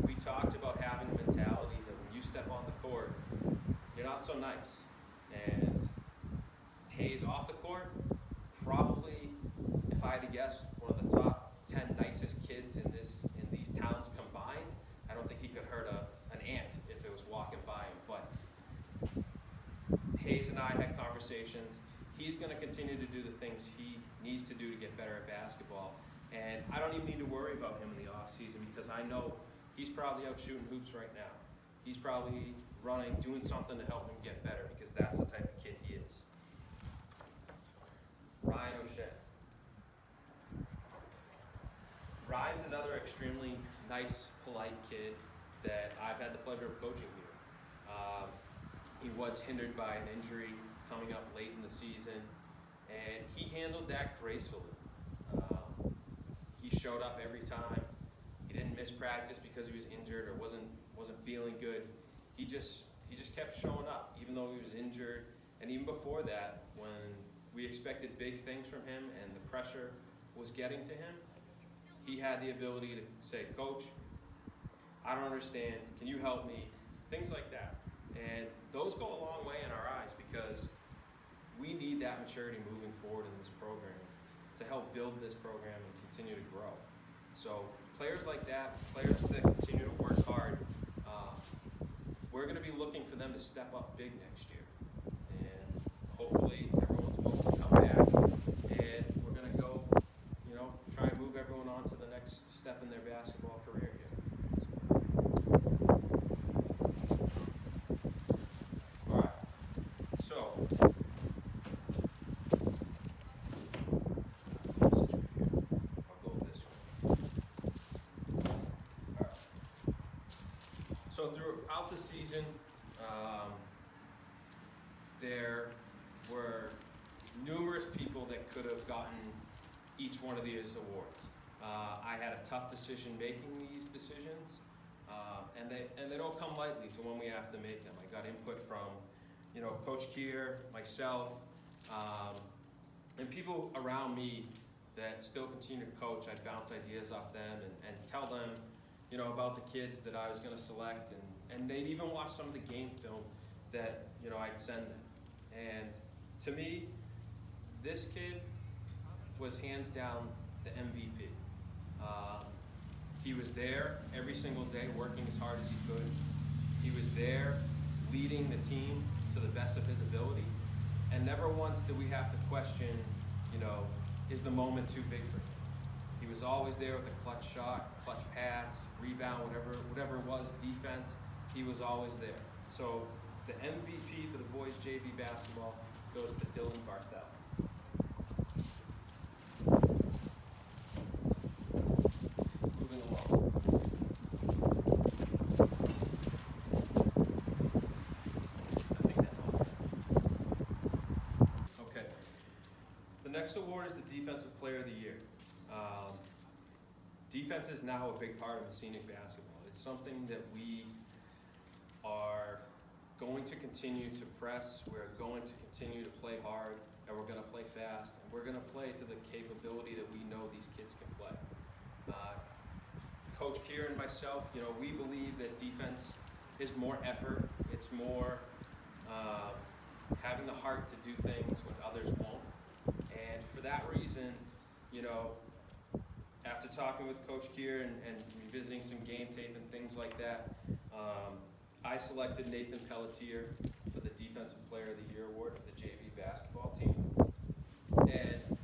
Speaker 5: We talked about having a mentality that when you step on the court, you're not so nice. And Hayes off the court, probably, if I had to guess, one of the top 10 nicest kids in these towns combined. I don't think he could hurt an ant if it was walking by him. But Hayes and I had conversations. He's going to continue to do the things he needs to do to get better at basketball. And I don't even need to worry about him in the off season because I know he's probably out shooting hoops right now. He's probably running, doing something to help him get better because that's the type of kid he is. Ryan O'Shea. Ryan's another extremely nice, polite kid that I've had the pleasure of coaching here. He was hindered by an injury coming up late in the season, and he handled that gracefully. He showed up every time. He didn't miss practice because he was injured or wasn't feeling good. He just kept showing up, even though he was injured. And even before that, when we expected big things from him and the pressure was getting to him, he had the ability to say, "Coach, I don't understand. Can you help me?" Things like that. And those go a long way in our eyes because we need that maturity moving forward in this program to help build this program and continue to grow. So players like that, players that continue to work hard, we're going to be looking for them to step up big next year. And hopefully everyone's willing to come back and we're going to go, try and move everyone on to the next step in their basketball career here. All right. So, I'll go with this one. All right. So throughout the season, there were numerous people that could have gotten each one of these awards. I had a tough decision making these decisions, and they don't come lightly to when we have to make them. I got input from, Coach Kier, myself, and people around me that still continue to coach. I'd bounce ideas off them and tell them, about the kids that I was going to select, and they'd even watch some of the game film that, I'd send them. And to me, this kid was hands down the MVP. He was there every single day working as hard as he could. He was there leading the team to the best of his ability. And never once did we have to question, is the moment too big for him? He was always there with a clutch shot, clutch pass, rebound, whatever it was, defense. He was always there. So the MVP for the boys JV basketball goes to Dylan Barthel. Moving along. I think that's all. Okay. The next award is the Defensive Player of the Year. Defense is now a big part of Mascenic basketball. It's something that we are going to continue to press. We're going to continue to play hard, and we're going to play fast, and we're going to play to the capability that we know these kids can play. Coach Kier and myself, we believe that defense is more effort. It's more having the heart to do things when others won't. And for that reason, after talking with Coach Kier and revisiting some game tape and things like that, I selected Nathan Pelletier for the Defensive Player of the Year award for the JV basketball team. And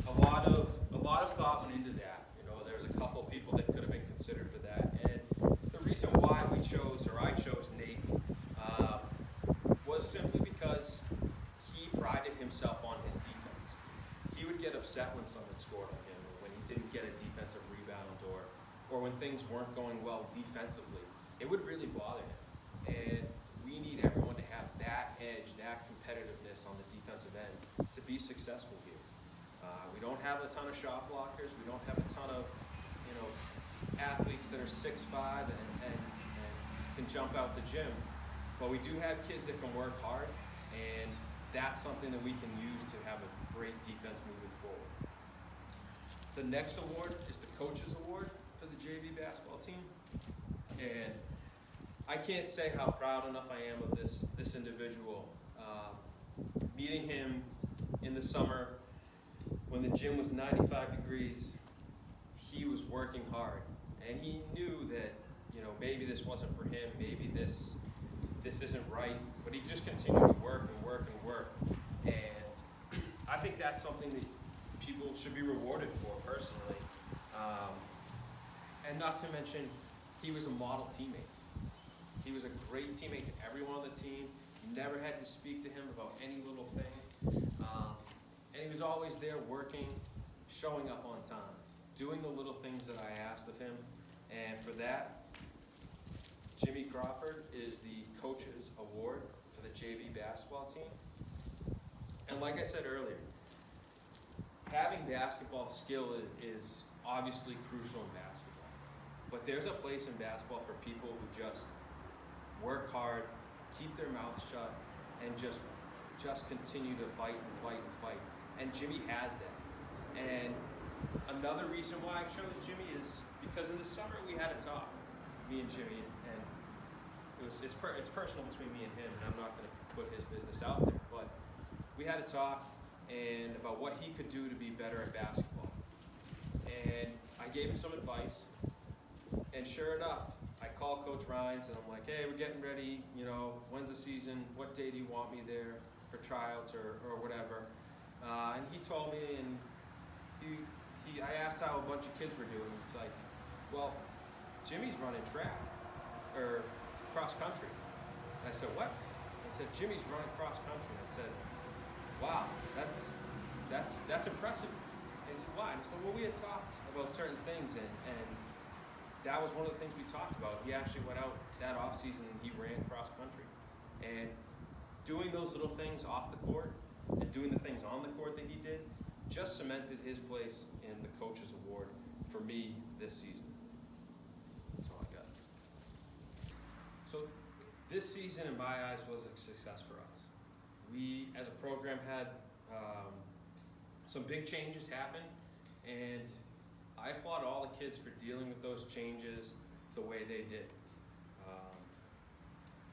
Speaker 5: a lot of thought went into that. There's a couple people that could have been considered for that. And the reason why I chose Nate was simply because he prided himself on his defense. He would get upset when someone scored on him, or when he didn't get a defensive rebound, or when things weren't going well defensively. It would really bother him. And we need everyone to have that edge, that competitiveness on the defensive end to be successful here. We don't have a ton of shot blockers. We don't have a ton of, athletes that are 6'5" and can jump out the gym. But we do have kids that can work hard, and that's something that we can use to have a great defense moving forward. The next award is the Coaches Award for the JV basketball team. And I can't say how proud enough I am of this individual. Meeting him in the summer when the gym was 95 degrees, he was working hard. And he knew that, maybe this wasn't for him, maybe this isn't right, but he just continued to work and work and work. And I think that's something that people should be rewarded for personally. And not to mention, he was a model teammate. He was a great teammate to everyone on the team. Never had to speak to him about any little thing. And he was always there working, showing up on time, doing the little things that I asked of him. And for that, Jimmy Crawford is the Coaches Award for the JV basketball team. And like I said earlier, having basketball skill is obviously crucial in basketball. But there's a place in basketball for people who just work hard, keep their mouth shut, and just continue to fight and fight and fight. And Jimmy has that. And another reason why I chose Jimmy is because in the summer we had a talk, me and Jimmy, and it's personal between me and him, and I'm not going to put his business out there, but we had a talk and about what he could do to be better at basketball. And I gave him some advice, and sure enough, I called Coach Rhines and I'm like, hey, we're getting ready, when's the season? What day do you want me there for tryouts or whatever? And he told me, and I asked how a bunch of kids were doing. He's like, well, Jimmy's running track or cross country. And I said, what? He said, Jimmy's running cross country. And I said, wow, that's impressive. And he said, why? And I said, well, we had talked about certain things, and that was one of the things we talked about. He actually went out that off season and he ran cross country. And doing those little things off the court and doing the things on the court that he did just cemented his place in the Coaches Award for me this season. That's all I got. So this season, in my eyes, was a success for us. We, as a program, had some big changes happen, and I applaud all the kids for dealing with those changes the way they did.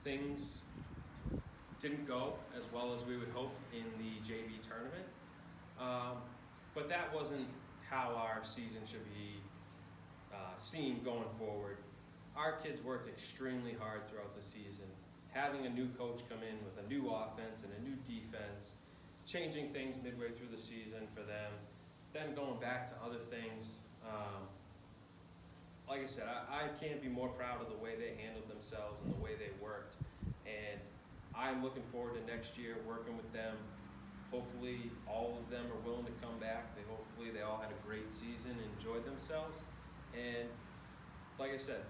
Speaker 5: Things didn't go as well as we would hope in the JV tournament, but that wasn't how our season should be seen going forward. Our kids worked extremely hard throughout the season, having a new coach come in with a new offense and a new defense, changing things midway through the season for them, then going back to other things. Like I said, I can't be more proud of the way they handled themselves and the way they worked. And I'm looking forward to next year working with them. Hopefully all of them are willing to come back. Hopefully they all had a great season and enjoyed themselves. And like I said,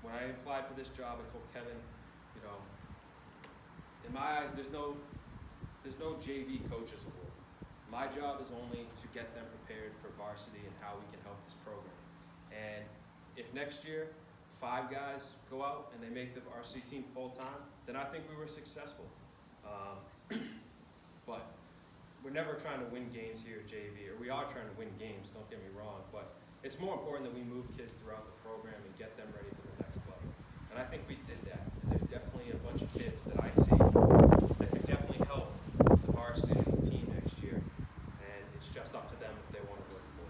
Speaker 5: when I applied for this job, I told Kevin, in my eyes, there's no JV Coaches Award. My job is only to get them prepared for varsity and how we can help this program. And if next year 5 guys go out and they make the varsity team full time, then I think we were successful. But we're never trying to win games here at JV, or we are trying to win games, don't get me wrong, but it's more important that we move kids throughout the program and get them ready for the next level. And I think we did that. And there's definitely a bunch of kids that I see that could definitely help the varsity team next year. And it's just up to them if they want to work for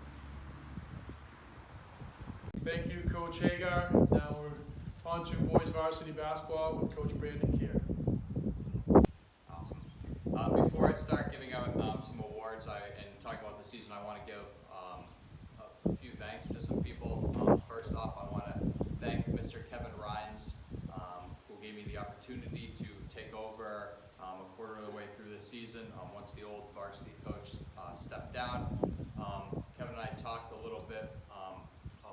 Speaker 5: it.
Speaker 1: Thank you, Coach Hagar. Now we're on to boys varsity basketball with Coach Brandon Kier.
Speaker 6: Awesome. Before I start giving out some awards and talking about the season, I want to give a few thanks to some people. First off, I want to thank Mr. Kevin Rhines, who gave me the opportunity to take over a quarter of the way through the season once the old varsity coach stepped down. Kevin and I talked a little bit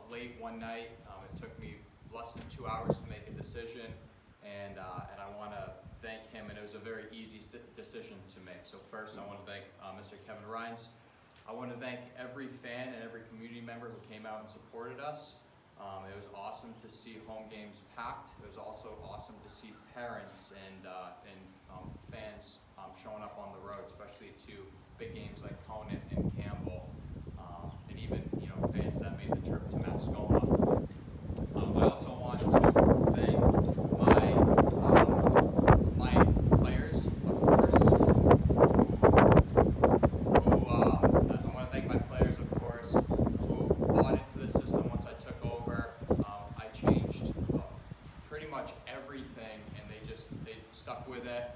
Speaker 6: late one night. It took me less than 2 hours to make a decision, and I want to thank him, and it was a very easy decision to make. So first, I want to thank Mr. Kevin Rhines. I want to thank every fan and every community member who came out and supported us. It was awesome to see home games packed. It was also awesome to see parents and fans showing up on the road, especially to big games like Conant and Campbell. And and even fans that made the trip to Mascoma. I also want to thank my players, of course. I want to thank my players, of course, who bought into the system once I took over. I changed pretty much everything, and they stuck with it.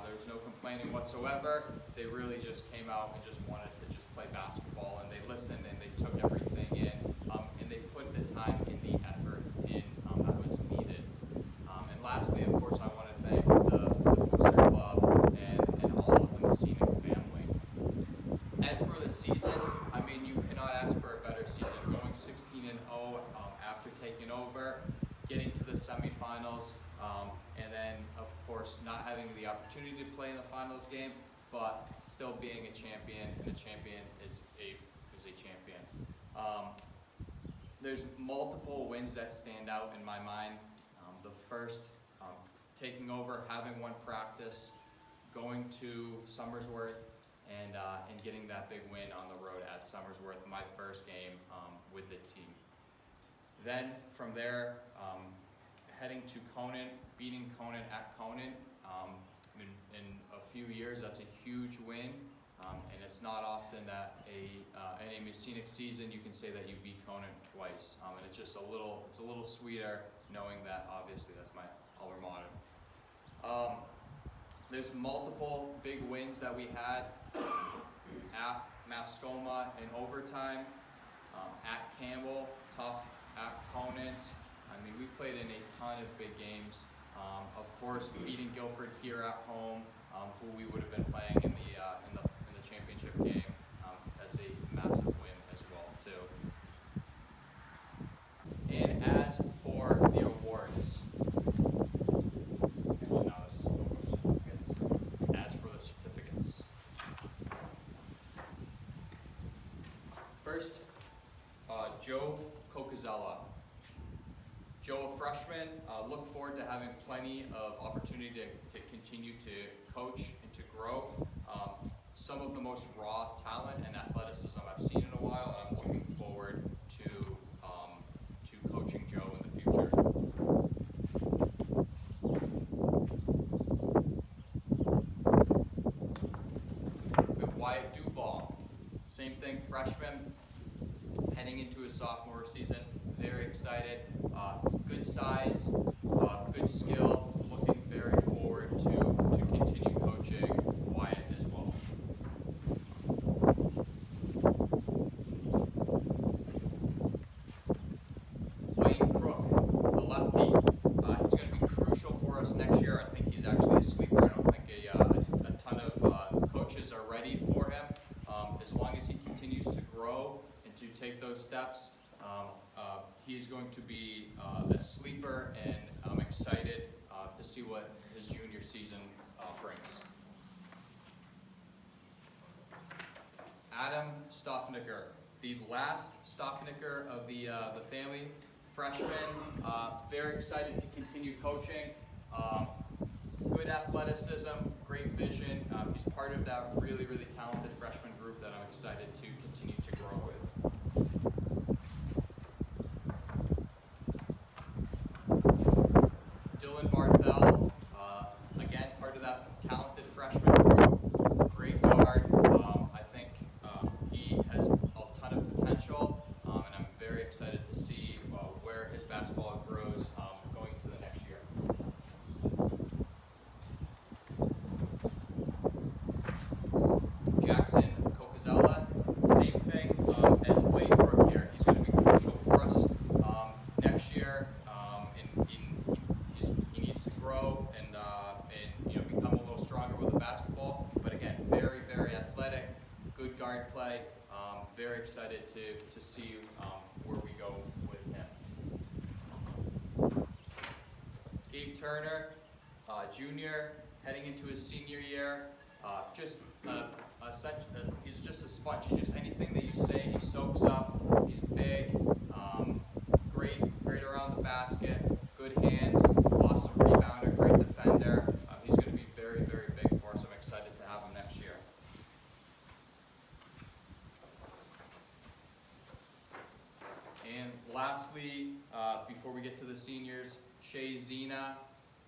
Speaker 6: There was no complaining whatsoever. They really just came out and just wanted to just play basketball, and they listened and they took everything in, and they put the time and the effort in that was needed. And lastly, of course, I want to thank the Booster Club and all of the Mascenic family. As for the season, I mean, you cannot ask for a better season. Going 16-0 after taking over, getting to the semifinals, and then, of course, not having the opportunity to play in the finals game, but still being a champion, and a champion is a champion. There's multiple wins that stand out in my mind. The first, taking over, having one practice, going to Somersworth, and getting that big win on the road at Somersworth, my first game with the team. Then from there, heading to Conan, beating Conan at Conan. In a few years, that's a huge win, and it's not often that in a Mascenic season you can say that you beat Conan twice, and it's just a little sweeter knowing that obviously that's my alma mater. There's multiple big wins that we had at Mascoma in overtime, at Campbell, tough, at Conant. I mean, we played in a ton of big games. Of course, beating Guilford here at home, who we would have been playing in the championship game. That's a massive win as well too. And as for the awards, actually no, this is certificates. As for the certificates, first, Joe Cocazella. Joe, a freshman, look forward to having plenty of opportunity to continue to coach and to grow. Some of the most raw talent and athleticism I've seen in a while, and I'm looking forward to coaching Joe in the future. With Wyatt Duval, same thing, freshman, heading into his sophomore season. Very excited, good size, good skill, looking very forward to continue coaching Wyatt as well. Wayne Crook, the lefty, he's going to be crucial for us next year. I think he's actually a sleeper. I don't think a ton of coaches are ready for him. As long as he continues to grow and to take those steps, he's going to be a sleeper, and I'm excited to see what his junior season brings. Adam Stoffnicker, the last Stoffnicker of the family, freshman. Very excited to continue coaching. Good athleticism, great vision. He's part of that really, really talented freshman group that I'm excited to continue to grow with. Dylan Barthel, again, part of that talented freshman group, great guard. I think he has a ton of potential, and I'm very excited to see where his basketball grows going to the next year. Jackson Cocazella, same thing as Wade Brook here. He's going to be crucial for us next year. He needs to grow and become a little stronger with the basketball. But again, very, very athletic, good guard play. Very excited to see where we go with him. Gabe Turner, junior, heading into his senior year. He's just a sponge. He's just anything that you say, he soaks up. He's big, great around the basket, good hands, awesome rebounder, great defender. He's going to be very, very big for us. I'm excited to have him next year. the seniors, Shay Zena,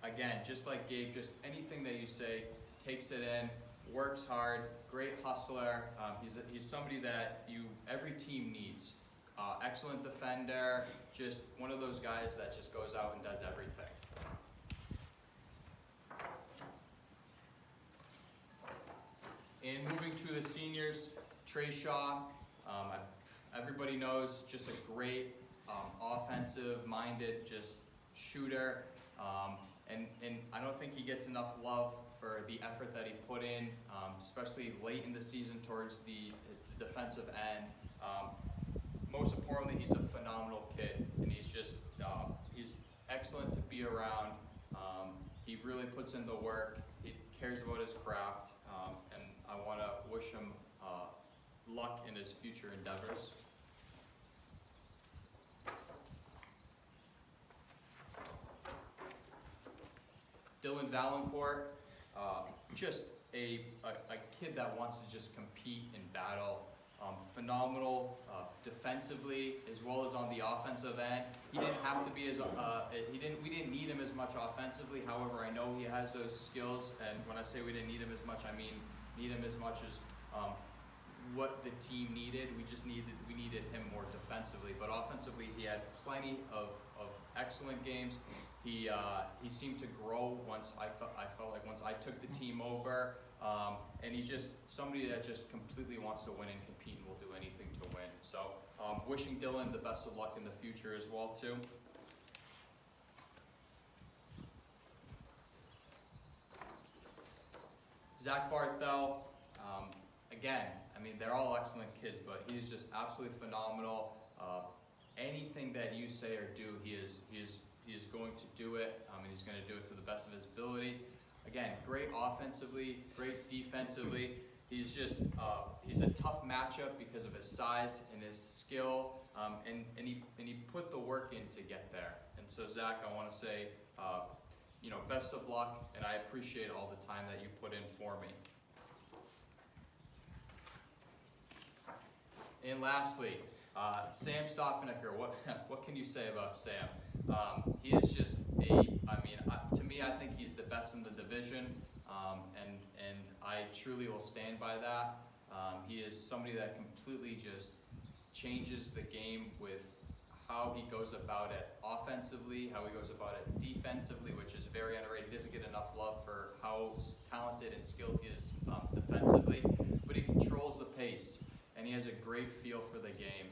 Speaker 6: again, just like Gabe, just anything that you say, takes it in, works hard, great hustler. He's somebody that every team needs. Excellent defender, just one of those guys that just goes out and does everything. And moving to the seniors, Trey Shaw, everybody knows, just a great offensive-minded just shooter, and I don't think he gets enough love for the effort that he put in, especially late in the season towards the defensive end. Most importantly, he's a phenomenal kid, and he's excellent to be around. He really puts in the work. He cares about his craft, and I want to wish him luck in his future endeavors. Dylan Valancourt, just a kid that wants to just compete and battle. Phenomenal defensively as well as on the offensive end. He didn't have to be as we didn't need him as much offensively. However, I know he has those skills, and when I say we didn't need him as much, I mean need him as much as what the team needed. We needed him more defensively, but offensively he had plenty of excellent games. He seemed to grow once I felt like once I took the team over, and he's just somebody that just completely wants to win and compete and will do anything to win. So wishing Dylan the best of luck in the future as well too. Zach Barthel, again, I mean, they're all excellent kids, but he's just absolutely phenomenal. Anything that you say or do, he is going to do it, and he's going to do it to the best of his ability. Again, great offensively, great defensively. He's just he's a tough matchup because of his size and his skill, and he put the work in to get there. And so, Zach, I want to say, best of luck, and I appreciate all the time that you put in for me. And lastly, Sam Stoffenecker. What can you say about Sam? He is just to me, I think he's the best in the division, and I truly will stand by that. He is somebody that completely just changes the game with how he goes about it offensively, how he goes about it defensively, which is very underrated. He doesn't get enough love for how talented and skilled he is defensively, but he controls the pace, and he has a great feel for the game.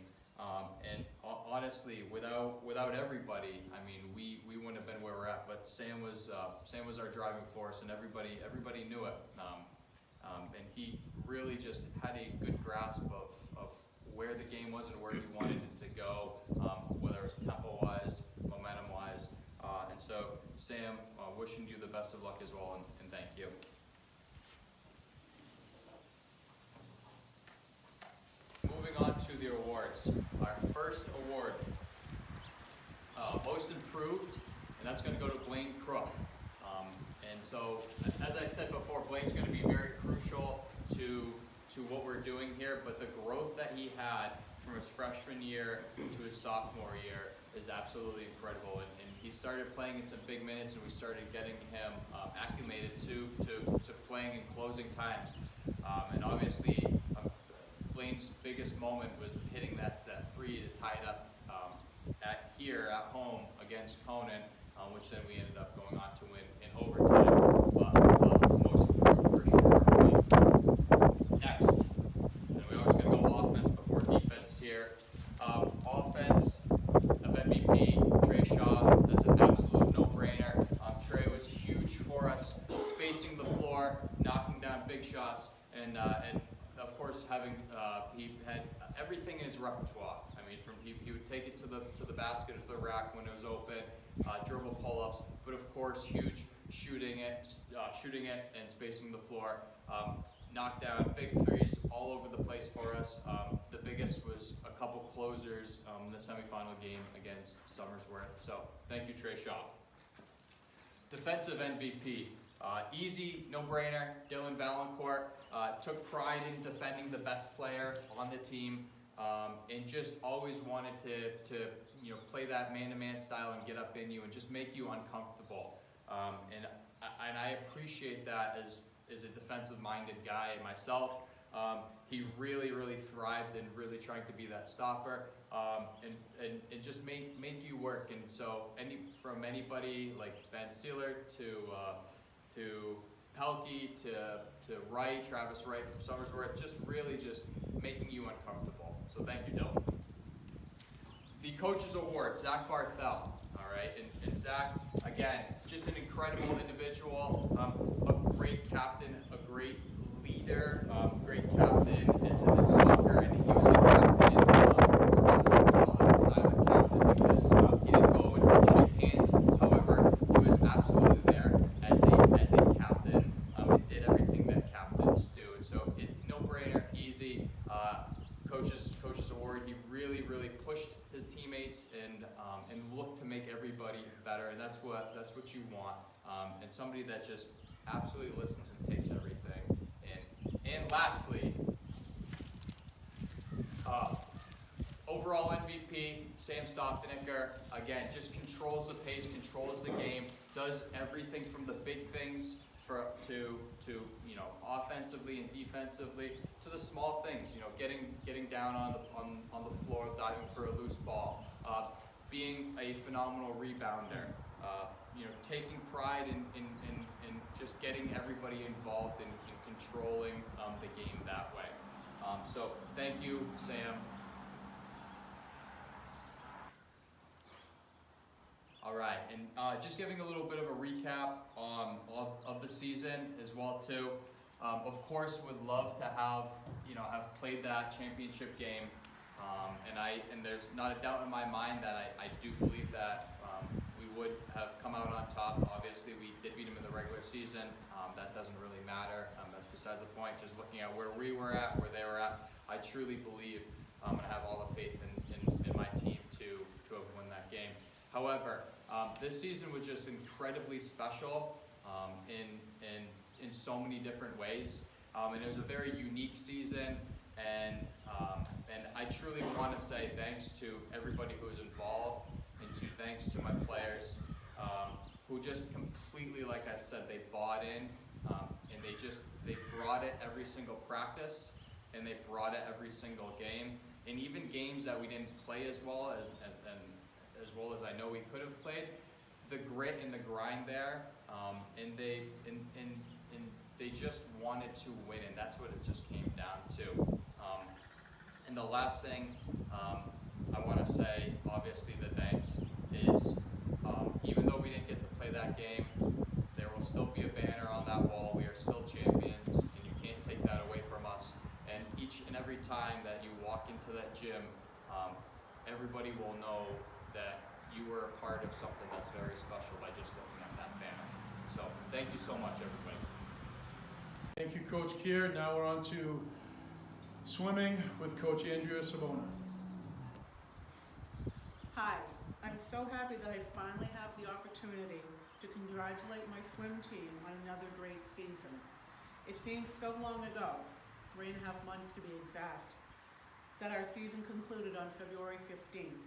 Speaker 6: And honestly, without everybody, I mean, we wouldn't have been where we're at. But Sam was our driving force, and everybody knew it. And he really just had a good grasp of where the game was and where he wanted it to go, whether it was tempo-wise, momentum-wise. And so, Sam, wishing you the best of luck as well, and thank you. Moving on to the awards. Our first award, Most Improved, and that's going to go to Blaine Crook. And so, as I said before, Blaine's going to be very crucial to what we're doing here, but the growth that he had from his freshman year to his sophomore year is absolutely incredible. And he started playing in some big minutes, and we started getting him acclimated to playing in closing times. And obviously, Blaine's biggest moment was hitting that three to tie it up at home against Conan, which then we ended up going on to win in overtime. But most improved for sure. Next, and we always gotta go offense before defense here. Offense of MVP, Trey Shaw. That's an absolute no-brainer. Trey was huge for us, spacing the floor, knocking down big shots, and of course, he had everything in his repertoire. I mean, he would take it to the basket, to the rack when it was open, dribble pull-ups, but of course, huge shooting it and spacing the floor. Knocked down big threes all over the place for us. The biggest was a couple closers in the semifinal game against Somersworth. So thank you, Trey Shaw. Defensive MVP. Easy, no-brainer, Dylan Valancourt. Took pride in defending the best player on the team, and just always wanted to play that man-to-man style and get up in you and just make you uncomfortable. And I appreciate that as a defensive-minded guy myself. He really, really thrived in really trying to be that stopper, and just made you work. And so from anybody like Ben Sealer to Pelkey to Wright, Travis Wright from Somersworth, just making you uncomfortable. So thank you, Dylan. The Coaches Award, Zach Barthel. All right, and Zach, again, just an incredible individual, a great captain, a great leader, great captain in soccer, and he was a captain for us. We call him a silent captain because he didn't go and shake hands. However, he was absolutely there as a captain and did everything that captains do. And so, no-brainer, easy. Coaches Award. He really, really pushed his teammates and looked to make everybody better, and that's what you want. And somebody that just absolutely listens and takes everything in. And lastly, overall MVP, Sam Stoffenicker. Again, just controls the pace, controls the game, does everything from the big things to offensively and defensively to the small things. Getting down on the floor, diving for a loose ball, being a phenomenal rebounder. Taking pride in just getting everybody involved in controlling the game that way. So thank you, Sam. All right, and just giving a little bit of a recap of the season as well too. Of course, would love to have played that championship game, and there's not a doubt in my mind that I do believe that we would have come out on top. Obviously, we did beat them in the regular season. That doesn't really matter. That's besides the point. Just looking at where we were at, where they were at, I truly believe and have all the faith in my team to have won that game. However, this season was just incredibly special in so many different ways, and it was a very unique season. And I truly want to say thanks to everybody who was involved, and thanks to my players who just completely, like I said, they bought in, and they brought it every single practice, and they brought it every single game, and even games that we didn't play as well as I know we could have played. The grit and the grind there, and they just wanted to win, and that's what it just came down to. And the last thing I want to say, obviously, the thanks is even though we didn't get to play that game, there will still be a banner on that wall. We are still champions, and you can't take that away from us. And each and every time that you walk into that gym, everybody will know that you were a part of something that's very special by just looking at that banner. So thank you so much, everybody.
Speaker 1: Thank you, Coach Kier. Now we're on to swimming with Coach Andrea Sabona.
Speaker 7: Hi, I'm so happy that I finally have the opportunity to congratulate my swim team on another great season. It seems so long ago, 3.5 months to be exact, that our season concluded on February 15th.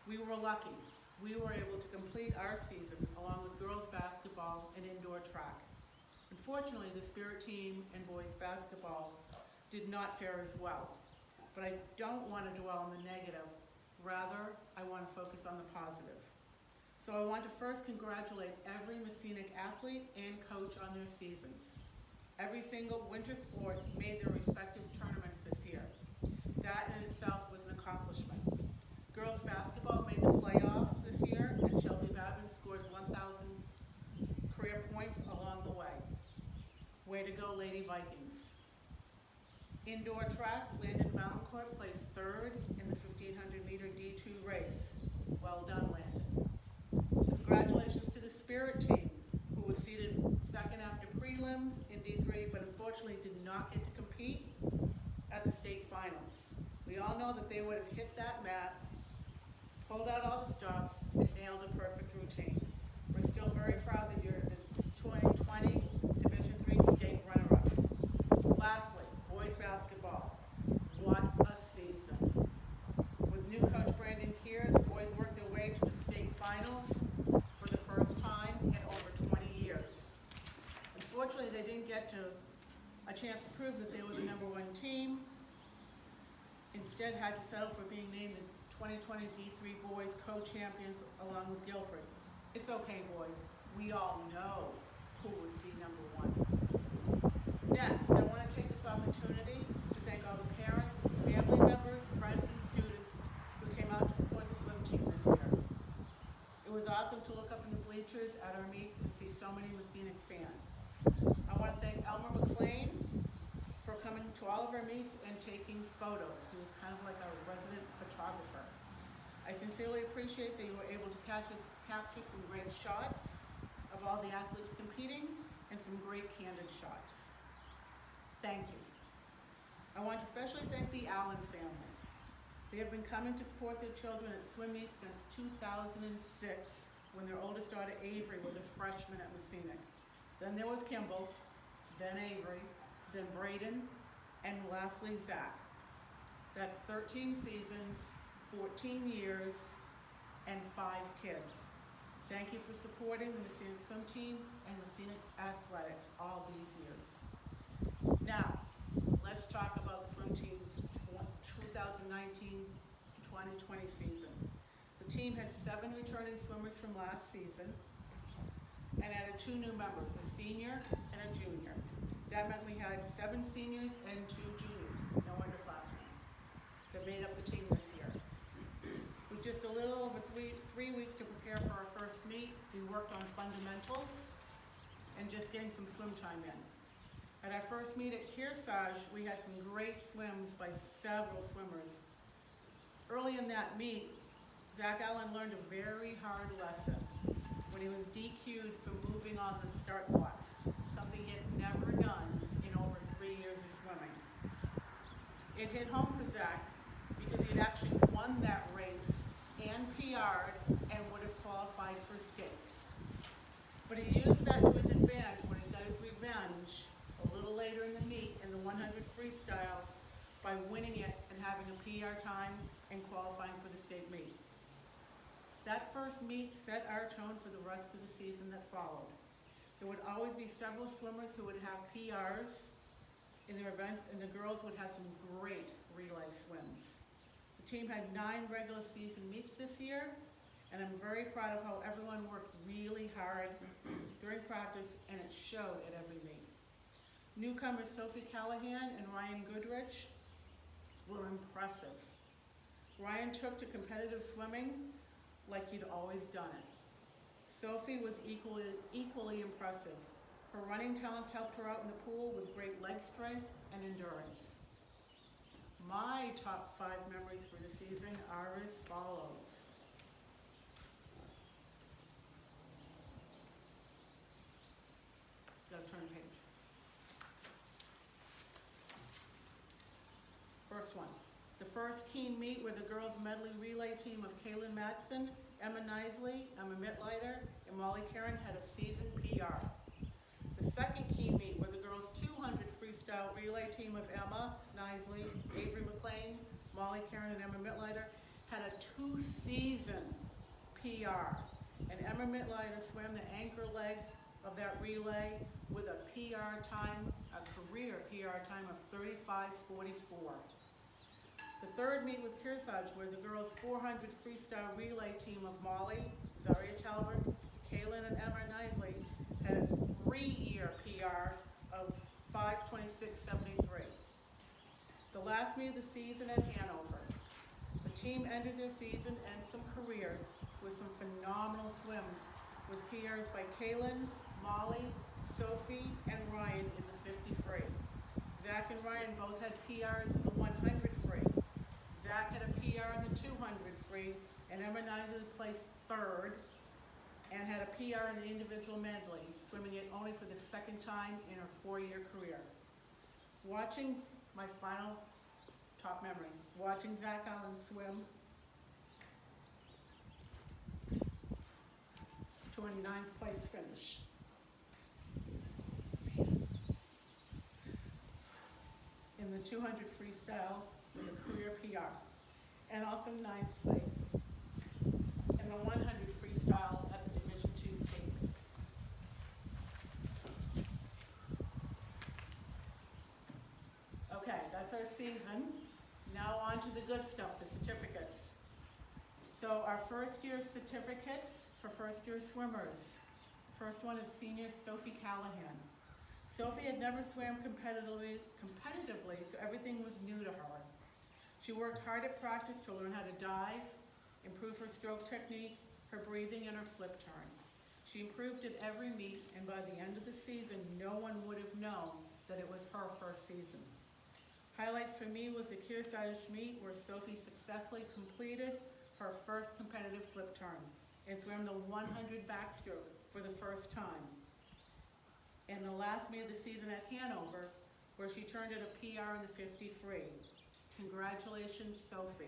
Speaker 7: We were lucky. We were able to complete our season along with girls basketball and indoor track. Unfortunately, the Spirit team and boys basketball did not fare as well. But I don't want to dwell on the negative. Rather, I want to focus on the positive. So I want to first congratulate every Mascenic athlete and coach on their seasons. Every single winter sport made their respective tournaments this year. That in itself was an accomplishment. Girls basketball made the playoffs this year, and Shelby Babin scored 1,000 career points along the way. Way to go, Lady Vikings. Indoor track, Landon Valancourt placed third in the 1,500 meter D2 race. Well done, Landon. Congratulations to the Spirit team, who was seated second after prelims in D3, but unfortunately did not get to compete at the state finals. We all know that they would have hit that mat, pulled out all the stops, and nailed a perfect routine. We're still very proud that you're the 2020 Division III state runner-ups. Lastly, boys basketball. What a season. With new coach Brandon Kier, the boys worked get a chance to prove that they were the #1 team. Instead had to settle for being named the 2020 D3 boys co-champions along with Guilford. It's okay, boys. We all know who would be #1. Next, I want to take this opportunity to thank all the parents, family members, friends, and students who came out to support the swim team this year. It was awesome to look up in the bleachers at our meets and see so many Mascenic fans. I want to thank Elmer McLean for coming to all of our meets and taking photos. He was kind of like our resident photographer. I sincerely appreciate that you were able to capture some great shots of all the athletes competing and some great candid shots. Thank you. I want to especially thank the Allen family. They have been coming to support their children at swim meets since 2006, when their oldest daughter Avery was a freshman at Mascenic. Then there was Kimball, then Avery, then Braden, and lastly Zach. That's 13 seasons, 14 years, and 5 kids. Thank you for supporting the Mascenic swim team and Mascenic athletics all these years. Now, let's talk about the swim team's 2019-2020 season. The team had 7 returning swimmers from last season and added 2 new members, a senior and a junior. That meant we had 7 seniors and 2 juniors, no underclassmen, that made up the team this year. With just a little over three weeks to prepare for our first meet, we worked on fundamentals and just getting some swim time in. At our first meet at Kearsarge, we had some great swims by several swimmers. Early in that meet, Zach Allen learned a very hard lesson when he was DQ'd for moving on the start blocks, something he had never done in over 3 years of swimming. It hit home for Zach because he had actually won that race and PR'd and would have qualified for skates. But he used that to his advantage when he got his revenge a little later in the meet in the 100 freestyle by winning it and having a PR time and qualifying for the state meet. That first meet set our tone for the rest of the season that followed. There would always be several swimmers who would have PRs in their events, and the girls would have some great relay swims. The team had 9 regular season meets this year, and I'm very proud of how everyone worked really hard during practice, and it showed at every meet. Newcomers Sophie Callahan and Ryan Goodrich were impressive. Ryan took to competitive swimming like he'd always done it. Sophie was equally impressive. Her running talents helped her out in the pool with great leg strength and endurance. My top 5 memories for the season are as follows. Gotta turn the page. First one. The first Keen meet where the girls medley relay team of Kaylin Matson, Emma Nisley, Emma Mittleiter, and Molly Karen had a season PR. The second Keen meet where the girls 200 freestyle relay team of Emma Nisley, Avery McLean, Molly Karen, and Emma Mittleiter had a 2-season PR. And Emma Mittleiter swam the anchor leg of that relay with a PR time, a career PR time of 35:44. The third meet with Kearsarge, where the girls' 400 freestyle relay team of Molly, Zaria Talbot, Kaylin, and Emma Nisley had a 3-year PR of 5:26:73. The last meet of the season at Hanover. The team ended their season and some careers with some phenomenal swims with PRs by Kaylin, Molly, Sophie, and Ryan in the 50 free. Zach and Ryan both had PRs in the 100 free. Zach had a PR in the 200 free, and Emma Nisley placed 3rd and had a PR in the individual medley, swimming it only for the 2nd time in her 4-year career. Watching my final top memory, watching Zach Allen swim to a 9th place finish. In the 200 freestyle with a career PR, and also 9th place in the 100 freestyle at the Division II state meet. that's our season. Now on to the good stuff, the certificates. So our first year certificates for first year swimmers. First one is senior Sophie Callahan. Sophie had never swam competitively, so everything was new to her. She worked hard at practice to learn how to dive, improve her stroke technique, her breathing, and her flip turn. She improved at every meet, and by the end of the season, no one would have known that it was her first season. Highlights for me was the Kearsarge meet where Sophie successfully completed her first competitive flip turn and swam the 100 backstroke for the first time. And the last meet of the season at Hanover, where she turned in a PR in the 50 free. Congratulations, Sophie.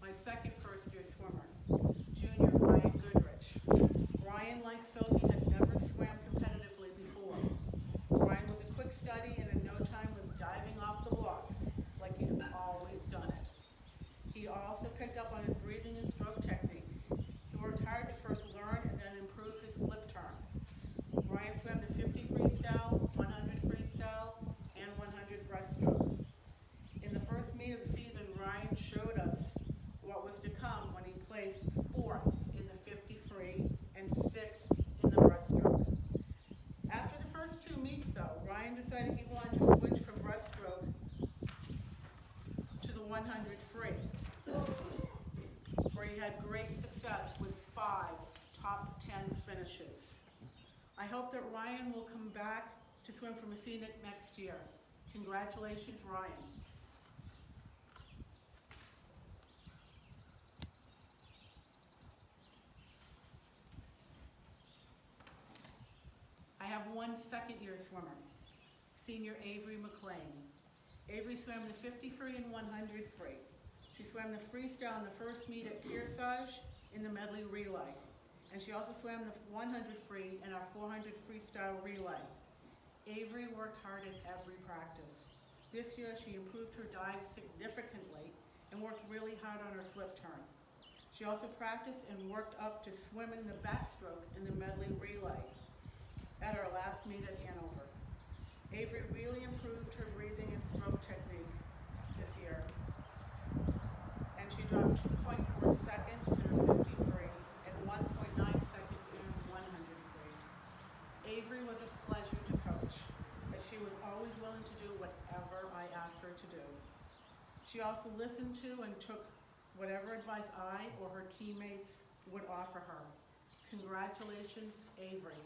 Speaker 7: My second first year swimmer, junior Ryan Goodrich. Ryan, like Sophie, had never swam competitively before. Ryan was a quick study and in no time was diving off the blocks like he'd always done it. He also picked up on his breathing and stroke technique. He worked hard to first learn and then improve his flip turn. Ryan swam the 50 freestyle, 100 freestyle, and 100 breaststroke. In the first meet of the season, Ryan showed us what was to come when he placed 4th in the 50 free and 6th in the breaststroke. After the first 2 meets though, Ryan decided he wanted to switch from breaststroke to the 100 free, where he had great success with 5 top 10 finishes. I hope that Ryan will come back to swim for Mascenic next year. Congratulations, Ryan. I have one second-year swimmer, senior Avery McLean. Avery swam the 50 free and 100 free. She swam the freestyle in the first meet at Kearsarge in the medley relay. And she also swam the 100 free and our 400 freestyle relay. Avery worked hard at every practice. This year she improved her dive significantly and worked really hard on her flip turn. She also practiced and worked up to swimming the backstroke in the medley relay at our last meet at Hanover. Avery really improved her breathing and stroke technique this year. And she dropped 2.4 seconds in her 50 free and 1.9 seconds in her 100 free. Avery was a pleasure to coach, as she was always willing to do whatever I asked her to do. She also listened to and took whatever advice I or her teammates would offer her. Congratulations, Avery.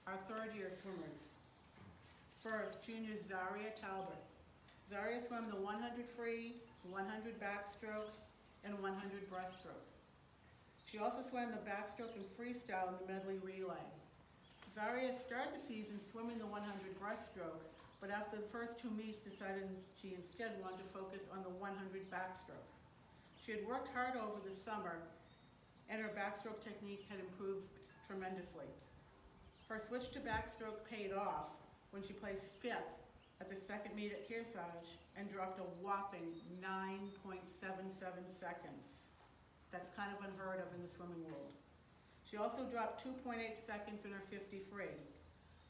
Speaker 7: Our third-year swimmers. First, junior Zaria Talbot. Zaria swam the 100 free, 100 backstroke, and 100 breaststroke. She also swam the backstroke and freestyle in the medley relay. Zaria started the season swimming the 100 breaststroke, but after the first 2 meets decided she instead wanted to focus on the 100 backstroke. She had worked hard over the summer, and her backstroke technique had improved tremendously. Her switch to backstroke paid off when she placed 5th at the second meet at Kearsarge and dropped a whopping 9.77 seconds. That's kind of unheard of in the swimming world. She also dropped 2.8 seconds in her 50 free.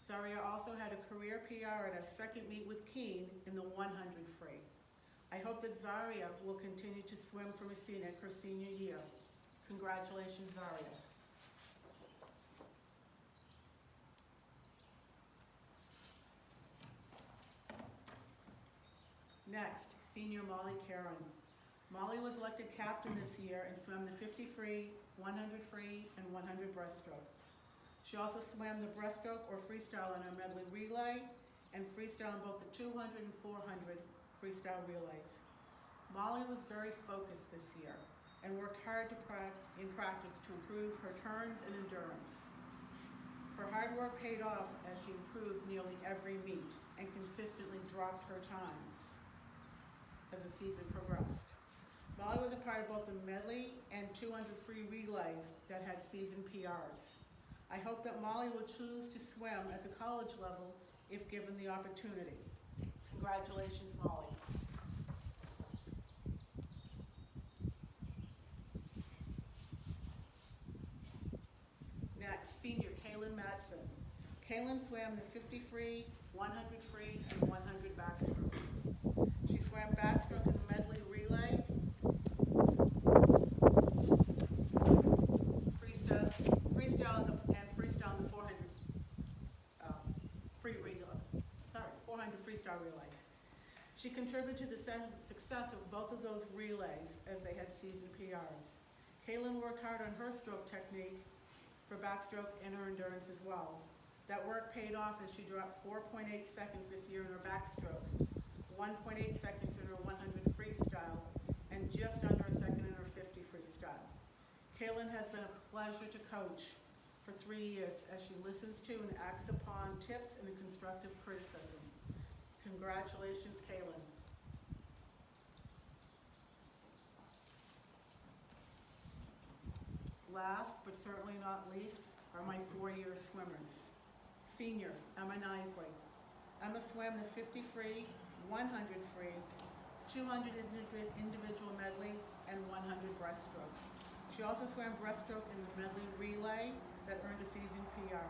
Speaker 7: Zaria also had a career PR at her second meet with Keene in the 100 free. I hope that Zaria will continue to swim for Mascenic her senior year. Congratulations, Zaria. Next, senior Molly Caron. Molly was elected captain this year and swam the 50 free, 100 free, and 100 breaststroke. She also swam the breaststroke or freestyle in her medley relay and freestyle in both the 200 and 400 freestyle relays. Molly was very focused this year and worked hard in practice to improve her turns and endurance. Her hard work paid off as she improved nearly every meet and consistently dropped her times as the season progressed. Molly was a part of both the medley and 200 free relays that had season PRs. I hope that Molly will choose to swim at the college level if given the opportunity. Congratulations, Molly. Next, senior Kaylin Madsen. Kaylin swam the 50 free, 100 free, and 100 backstroke. She swam backstroke in the medley relay, freestyle in the 400 400 freestyle relay. She contributed to the success of both of those relays as they had season PRs. Kaylin worked hard on her stroke technique for backstroke and her endurance as well. That work paid off as she dropped 4.8 seconds this year in her backstroke, 1.8 seconds in her 100 freestyle, and just under a second in her 50 freestyle. Kaylin has been a pleasure to coach for 3 years as she listens to and acts upon tips and constructive criticism. Congratulations, Kaylin. Last, but certainly not least, are my 4-year swimmers. Senior, Emma Nisley. Emma swam the 50 free, 100 free, 200 individual medley, and 100 breaststroke. She also swam breaststroke in the medley relay that earned a season PR.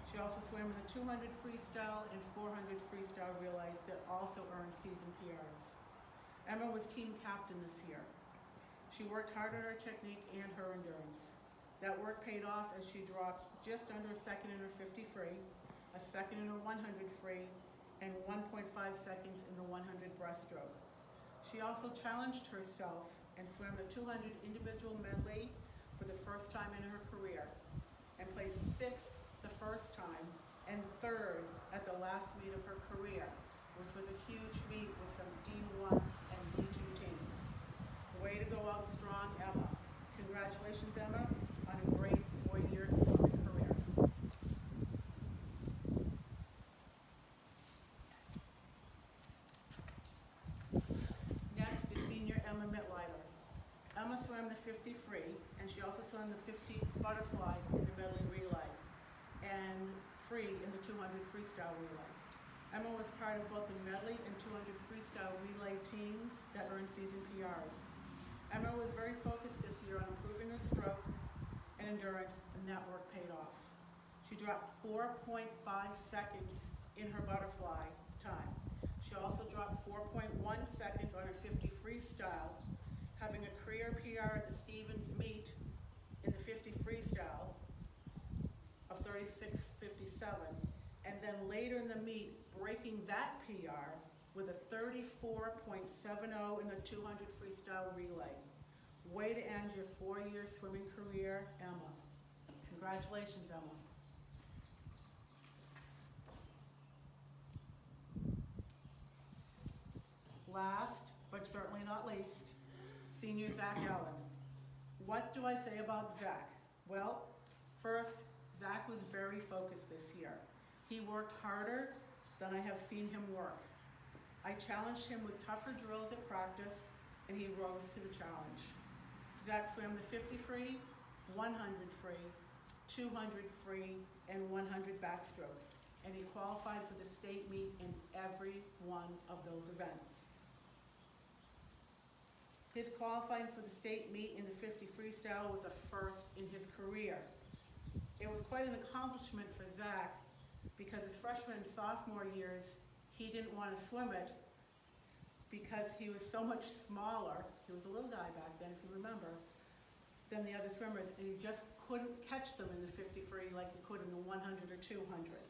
Speaker 7: She also swam in the 200 freestyle and 400 freestyle relays that also earned season PRs. Emma was team captain this year. She worked hard on her technique and her endurance. That work paid off as she dropped just under a second in her 50 free, a second in her 100 free, and 1.5 seconds in the 100 breaststroke. She also challenged herself and swam the 200 individual medley for the first time in her career, and placed 6th the first time and 3rd at the last meet of her career, which was a huge meet with some D1 and D2 teams. Way to go out strong, Emma. Congratulations, Emma, on a great 4-year swimming career. Next is senior Emma Mittleider. Emma swam the 50 free, and she also swam the 50 butterfly in the medley relay, and free in the 200 freestyle relay. Emma was part of both the medley and 200 freestyle relay teams that earned season PRs. Emma was very focused this year on improving her stroke and endurance, and that work paid off. She dropped 4.5 seconds in her butterfly time. She also dropped 4.1 seconds on her 50 freestyle, having a career PR at the Stevens meet in the 50 freestyle of 36:57, and then later in the meet, breaking that PR with a 34.70 in the 200 freestyle relay. Way to end your 4-year swimming career, Emma. Congratulations, Emma. Last, but certainly not least, senior Zach Allen. What do I say about Zach? Well, first, Zach was very focused this year. He worked harder than I have seen him work. I challenged him with tougher drills at practice, and he rose to the challenge. Zach swam the 50 free, 100 free, 200 free, and 100 backstroke, and he qualified for the state meet in every one of those events. His qualifying for the state meet in the 50 freestyle was a first in his career. It was quite an accomplishment for Zach, because his freshman and sophomore years, he didn't want to swim it because he was so much smaller. He was a little guy back then, if you remember, than the other swimmers, and he just couldn't catch them in the 50 free like he could in the 100 or 200.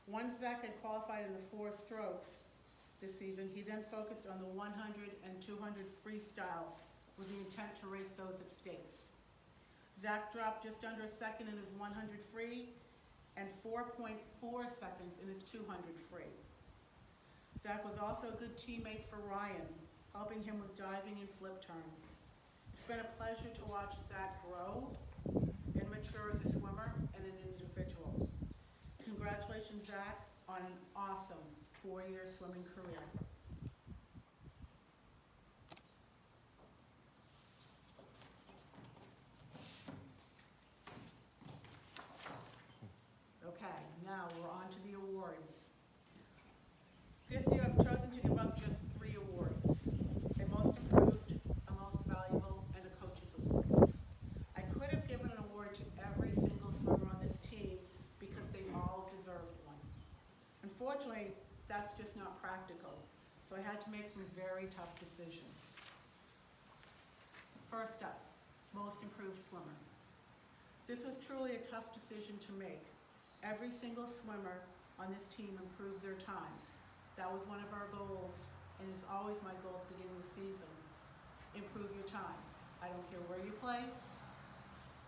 Speaker 7: Once Zach had qualified in the 4 strokes this season, he then focused on the 100 and 200 freestyles with the intent to race those at states. Zach dropped just under a second in his 100 free and 4.4 seconds in his 200 free. Zach was also a good teammate for Ryan, helping him with diving and flip turns. It's been a pleasure to watch Zach grow and mature as a swimmer and an individual. Congratulations, Zach, on an awesome 4-year swimming career. Okay, now Unfortunately, that's just not practical, so I had to make some very tough decisions. First up, most improved swimmer. This was truly a tough decision to make. Every single swimmer on this team improved their times. That was one of our goals, and is always my goal at the beginning of the season. Improve your time. I don't care where you place,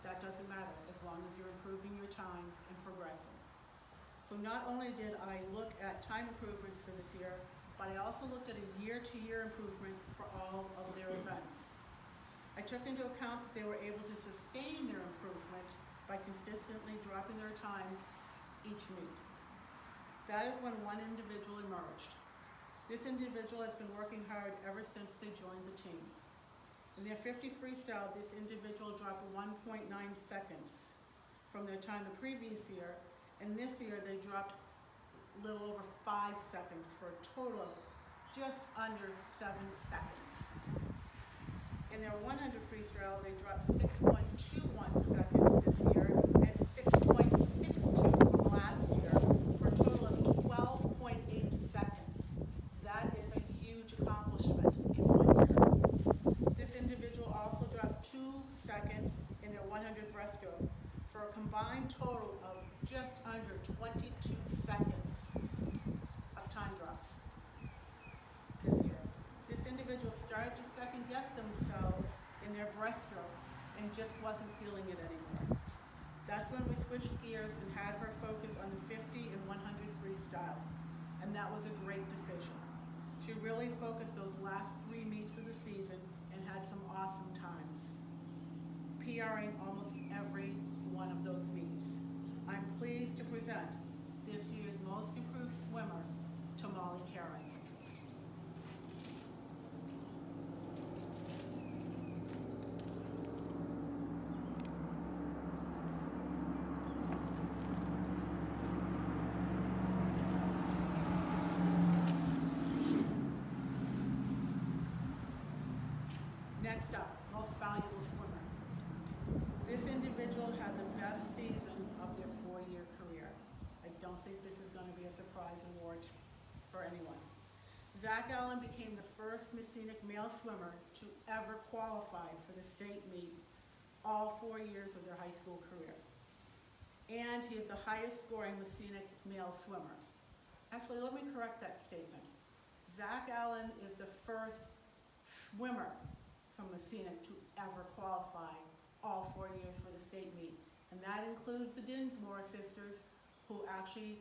Speaker 7: that doesn't matter, as long as you're improving your times and progressing. So not only did I look at time improvements for this year, but I also looked at a year-to-year improvement for all of their events. I took into account that they were able to sustain their improvement by consistently dropping their times each meet. That is when one individual emerged. This individual has been working hard ever since they joined the team. In their 50 freestyle, this individual dropped 1.9 seconds from their time the previous year, and this year they dropped a little over 5 seconds for a total of just under 7 seconds. In their 100 freestyle, they dropped 6.21 seconds this year and 6.62 from last year for a total of 12.8 seconds. That is a huge accomplishment in 1 year. This individual also dropped 2 seconds in their 100 breaststroke for a combined total of just under 22 seconds of time drops this year. This individual started to second guess themselves in their breaststroke and just wasn't feeling it anymore. That's when we switched gears and had her focus on the 50 and 100 freestyle, and that was a great decision. She really focused those last 3 meets of the season and had some awesome times, PRing almost every one of those meets. I'm pleased to present this year's most improved swimmer to Molly Karen. Next up, most valuable swimmer. This individual had the best season of their 4-year career. I don't think this is going to be a surprise award for anyone. Zach Allen became the first Mascenic male swimmer to ever qualify for the state meet all 4 years of their high school career. And he is the highest scoring Mascenic male swimmer. Actually, let me correct that statement. Zach Allen is the first swimmer from Mascenic to ever qualify all 4 years for the state meet. And that includes the Dinsmore sisters, who actually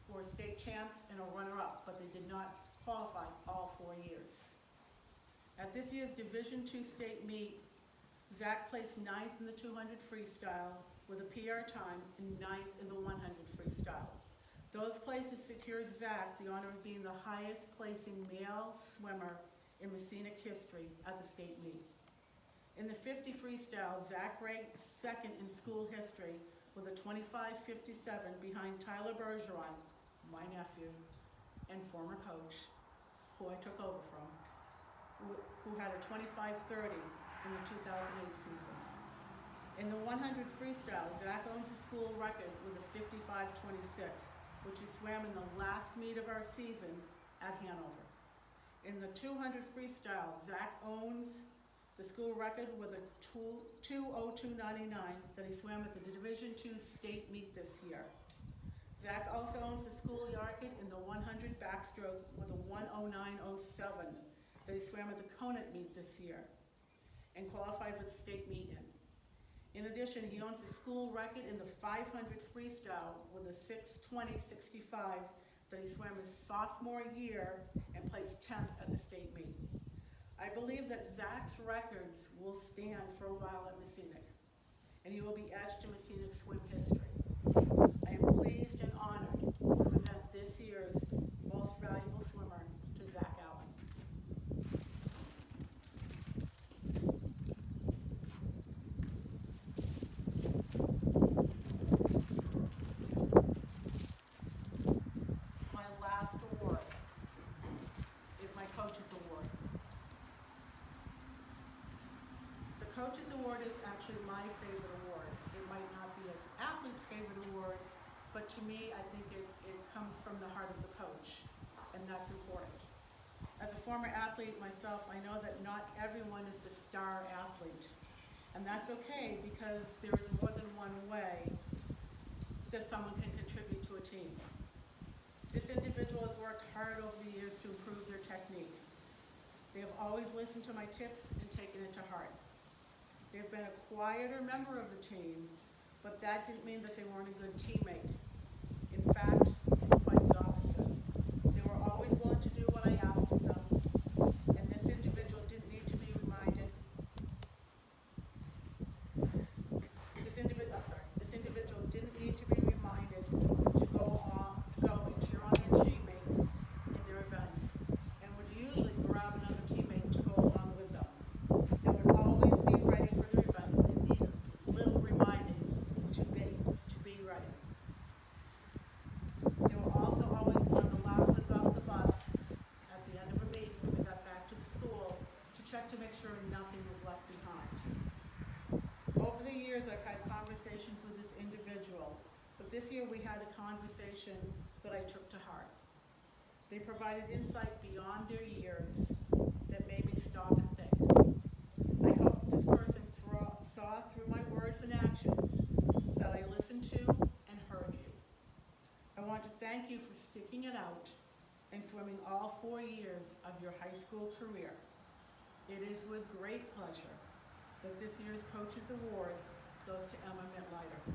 Speaker 7: were state champs and a runner-up, but they did not qualify all 4 years. At this year's Division II state meet, Zach placed 9th in the 200 freestyle with a PR time and 9th in the 100 freestyle. Those places secured Zach the honor of being the highest placing male swimmer in Mascenic history at the state meet. In the 50 freestyle, Zach ranked 2nd in school history with a 25:57 behind Tyler Bergeron, my nephew and former coach, who I took over from, who had a 25:30 in the 2008 season. In the 100 freestyle, Zach owns the school record with a 55:26, which he swam in the last meet of our season at Hanover. In the 200 freestyle, Zach owns the school record with a 2:02.99 that he swam at the Division II state meet this year. Zach also owns the school record in the 100 backstroke with a 1:09.07 that he swam at the Conant meet this year and qualified for the state meet in. In addition, he owns the school record in the 500 freestyle with a 6:20.65 that he swam his sophomore year and placed 10th at the state meet. I believe that Zach's records will stand for a while at Mascenic, and he will be etched to Mascenic swim history. I am pleased and honored to present this year's most valuable swimmer to Zach Allen. My last award is my Coach's Award. The Coach's Award is actually my favorite award. It might not be an athlete's favorite award, but to me, I think it comes from the heart of the coach, and that's important. As a former athlete myself, I know that not everyone is the star athlete, and that's okay because there is more than one way that someone can contribute to a team. This individual has worked hard over the years to improve their technique. They have always listened to my tips and taken it to heart. They have been a quieter member of the team, but that didn't mean that they weren't a good teammate. In fact, it's quite the opposite. They were always willing to do what I asked of them, and this individual didn't need to be reminded. This individual didn't need to be reminded to go and cheer on their teammates in their events, and would usually grab another teammate to go along with them. They would always be ready for their events and need little reminding to be ready. They were also always one of the last ones off the bus at the end of a meet when we got back to the school to check to make sure nothing was left behind. Over the years, I've had conversations with this individual, but this year we had a conversation that I took to heart. They provided insight beyond their years that made me stop and think. I hope that this person saw through my words and actions that I listened to and heard you. I want to thank you for sticking it out and swimming all 4 years of your high school career. It is with great pleasure that this year's Coaches Award goes to Emma Mittleider.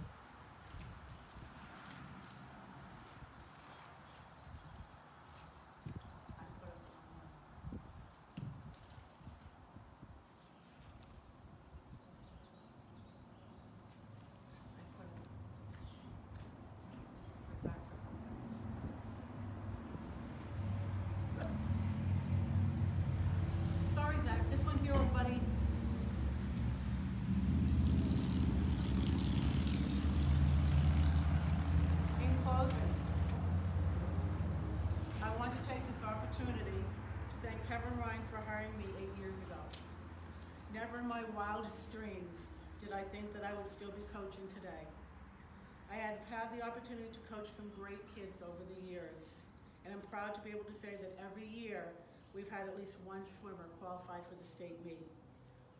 Speaker 7: Sorry, Zach, this one's yours, buddy. In closing, I want to take this opportunity to thank Kevin Rines for hiring me 8 years ago. Never in my wildest dreams did I think that I would still be coaching today. I have had the opportunity to coach some great kids over the years, and I'm proud to be able to say that every year we've had at least one swimmer qualify for the state meet.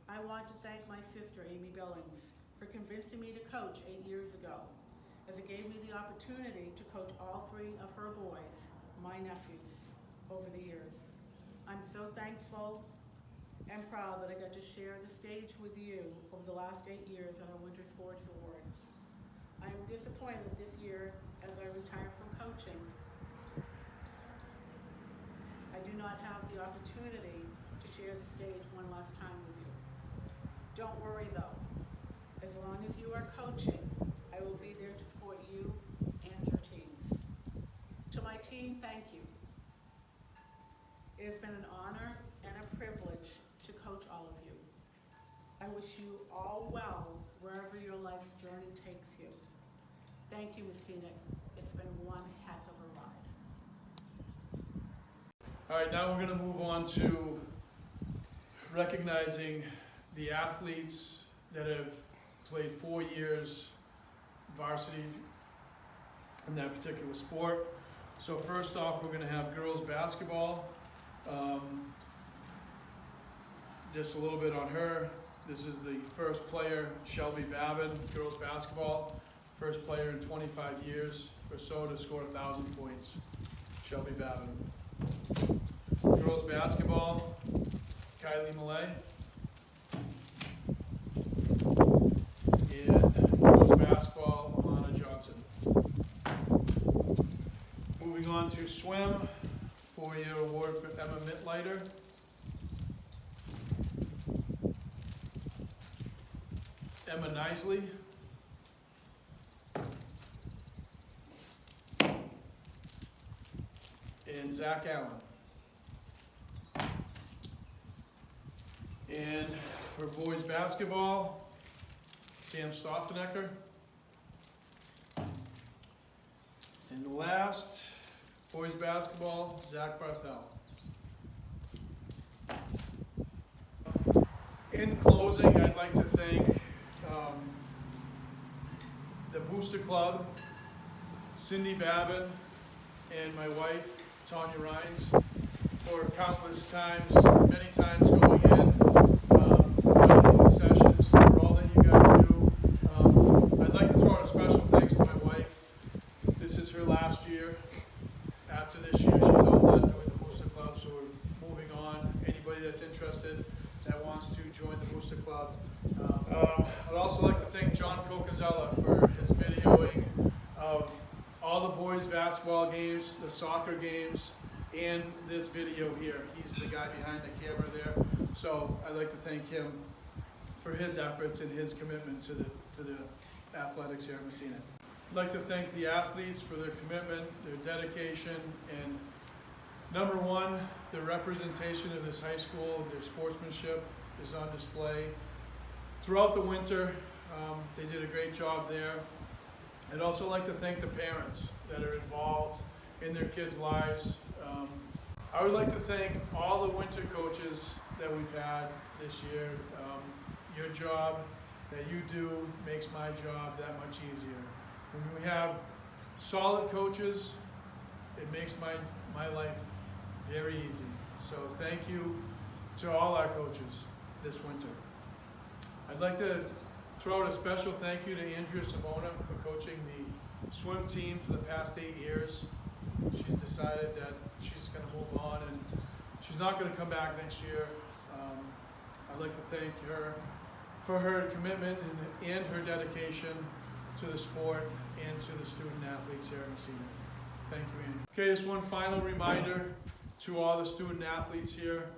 Speaker 7: I want to thank my sister, Amy Billings, for convincing me to coach 8 years ago, as it gave me the opportunity to coach all 3 of her boys, my nephews, over the years. I'm so thankful and proud that I got to share the stage with you over the last 8 years at our Winter Sports Awards. I am disappointed this year as I retire from coaching. I do not have the opportunity to share the stage one last time with you. Don't worry though, as long as you are coaching, I will be there to support you and your teams. To my team, thank you. It has been an honor and a privilege to coach all of you. I wish you all well wherever your life's journey takes you. Thank you, Mascenic. It's been one heck of a ride.
Speaker 1: All right, now we're going to move on to recognizing the athletes that have played 4 years varsity in that particular sport. So first off, we're going to have girls basketball. Just a little bit on her. This is the first player, Shelby Babin, girls basketball. First player in 25 years or so to score 1,000 points, Shelby Babin. Girls basketball, Kylie Millay. And girls basketball, Alana Johnson. Moving on to swim, 4-year award for Emma Mittleider. Emma Nisley. And Zach Allen. And for boys basketball, Sam Stoffenecker. And last, boys basketball, Zach Barthel. In closing, I'd like to thank the Booster Club Cindy Babin and my wife, Tanya Rhines, for countless times, many times going in, cutting the sessions, for all that you guys do. I'd like to throw out a special thanks to my wife. This is her last year. After this year, she's all done doing the Booster Club, so we're moving on. Anybody that's interested that wants to join the Booster Club. I'd also like to thank John Cocazella for his videoing of all the boys' basketball games, the soccer games, and this video here. He's the guy behind the camera there. So I'd like to thank him for his efforts and his commitment to the athletics here at Mascenic. I'd like to thank the athletes for their commitment, their dedication, and number one, the representation of this high school, their sportsmanship is on display. Throughout the winter, they did a great job there. I'd also like to thank the parents that are involved in their kids' lives. I would like to thank all the winter coaches that we've had this year. Your job that you do makes my job that much easier. When we have solid coaches, it makes my life very easy. So thank you to all our coaches this winter. I'd like to throw out a special thank you to Andrea Simona for coaching the swim team for the past 8 years. She's decided that she's going to move on and she's not going to come back next year. I'd like to thank her for her commitment and her dedication to the sport and to the student athletes here at Mascenic. Thank you, Andrew. Okay, just one final reminder to all the student athletes here.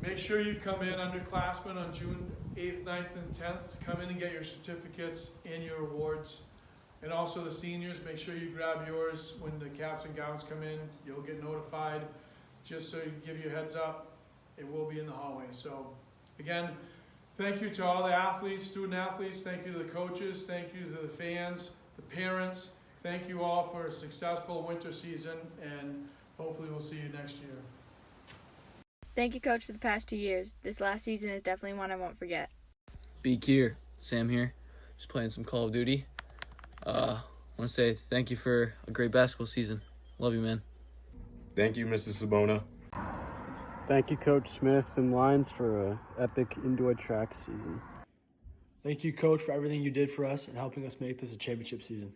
Speaker 1: Make sure you come in underclassmen on June 8th, 9th, and 10th to come in and get your certificates and your awards. And also the seniors, make sure you grab yours when the caps and gowns come in. You'll get notified. Just so you give you a heads up, it will be in the hallway. So again, thank you to all the athletes, student athletes. Thank you to the coaches. Thank you to the fans, the parents. Thank you all for a successful winter season, and hopefully we'll see you next year.
Speaker 8: Thank you, Coach, for the past 2 years. This last season is definitely one I won't forget.
Speaker 9: Be here, Sam here, just playing some Call of Duty. I want to say thank you for a great basketball season. Love you, man.
Speaker 10: Thank you, Mr. Sabona.
Speaker 11: Thank you, Coach Smith and Lyons, for an epic indoor track season.
Speaker 12: Thank you, Coach, for everything you did for us and helping us make this a championship season.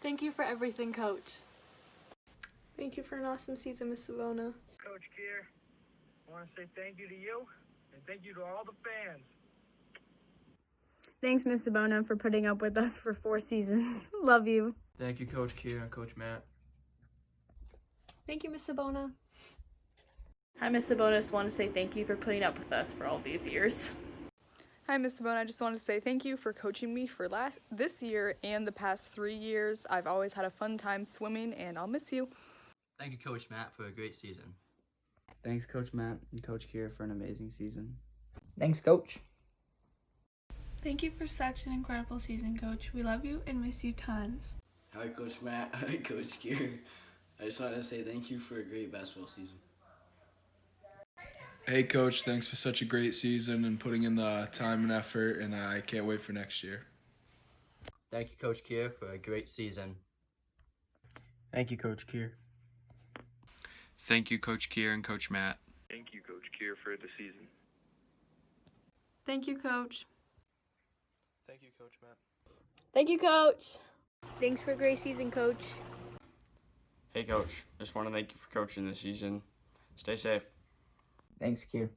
Speaker 13: Thank you for everything, Coach. Thank you for an awesome season, Miss Savona.
Speaker 14: Coach Kier, I want to say thank you to you and thank you to all the fans.
Speaker 8: Thanks, Miss Sabona, for putting up with us for 4 seasons. Love you.
Speaker 9: Thank you, Coach Kier and Coach Matt.
Speaker 13: Thank you, Miss Sabona.
Speaker 15: Hi, Miss Sabona. Just want to say thank you for putting up with us for all these years.
Speaker 16: Hi, Miss Sabona. I just want to say thank you for coaching me for this year and the past 3 years. I've always had a fun time swimming, and I'll miss you.
Speaker 17: Thank you, Coach Matt, for a great season.
Speaker 18: Thanks, Coach Matt and Coach Kier, for an amazing season.
Speaker 19: Thanks, Coach.
Speaker 13: Thank you for such an incredible season, Coach. We love you and miss you tons.
Speaker 20: Hi, Coach Matt. Hi, Coach Kier. I just wanted to say thank you for a great basketball season.
Speaker 21: Hey, Coach. Thanks for such a great season and putting in the time and effort, and I can't wait for next year.
Speaker 17: Thank you, Coach Kier, for a great season.
Speaker 11: Thank you, Coach Kier.
Speaker 22: Thank you, Coach Kier and Coach Matt.
Speaker 23: Thank you, Coach Kier, for the season.
Speaker 13: Thank you, Coach.
Speaker 24: Thank you, Coach Matt.
Speaker 8: Thank you, Coach.
Speaker 13: Thanks for a great season, Coach.
Speaker 25: Hey, Coach. Just want to thank you for coaching this season. Stay safe.
Speaker 19: Thanks, Kier.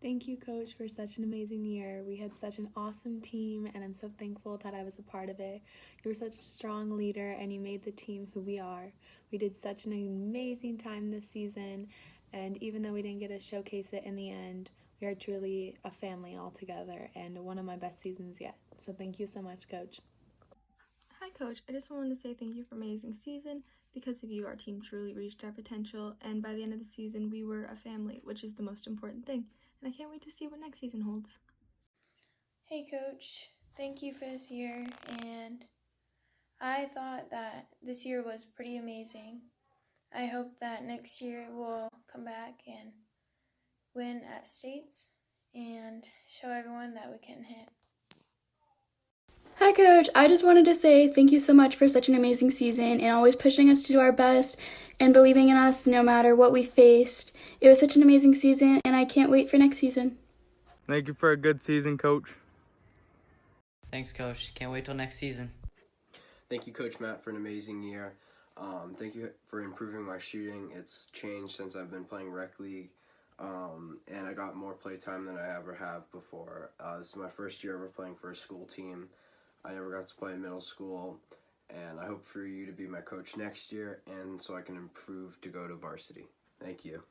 Speaker 13: Thank you, Coach, for such an amazing year. We had such an awesome team, and I'm so thankful that I was a part of it. You were such a strong leader, and you made the team who we are. We did such an amazing time this season, and even though we didn't get to showcase it in the end, we are truly a family all together, and one of my best seasons yet. So thank you so much, Coach.
Speaker 8: Hi, Coach. I just wanted to say thank you for an amazing season. Because of you, our team truly reached our potential, and by the end of the season, we were a family, which is the most important thing. And I can't wait to see what next season holds.
Speaker 26: Hey, Coach. Thank you for this year, and I thought that this year was pretty amazing. I hope that next year we'll come back and win at states and show everyone that we can hit.
Speaker 2: Hi, Coach. I just wanted to say thank you so much for such an amazing season and always pushing us to do our best and believing in us no matter what we faced. It was such an amazing season, and I can't wait for next season.
Speaker 3: Thank you for a good season, Coach.
Speaker 18: Thanks, Coach. Can't wait till next season.
Speaker 4: Thank you, Coach Matt, for an amazing year. Thank you for improving my shooting. It's changed since I've been playing rec league, and I got more play time than I ever have before. This is my first year ever playing for a school team. I never got to play in middle school, and I hope for you to be my coach next year, and so I can improve to go to varsity. Thank you.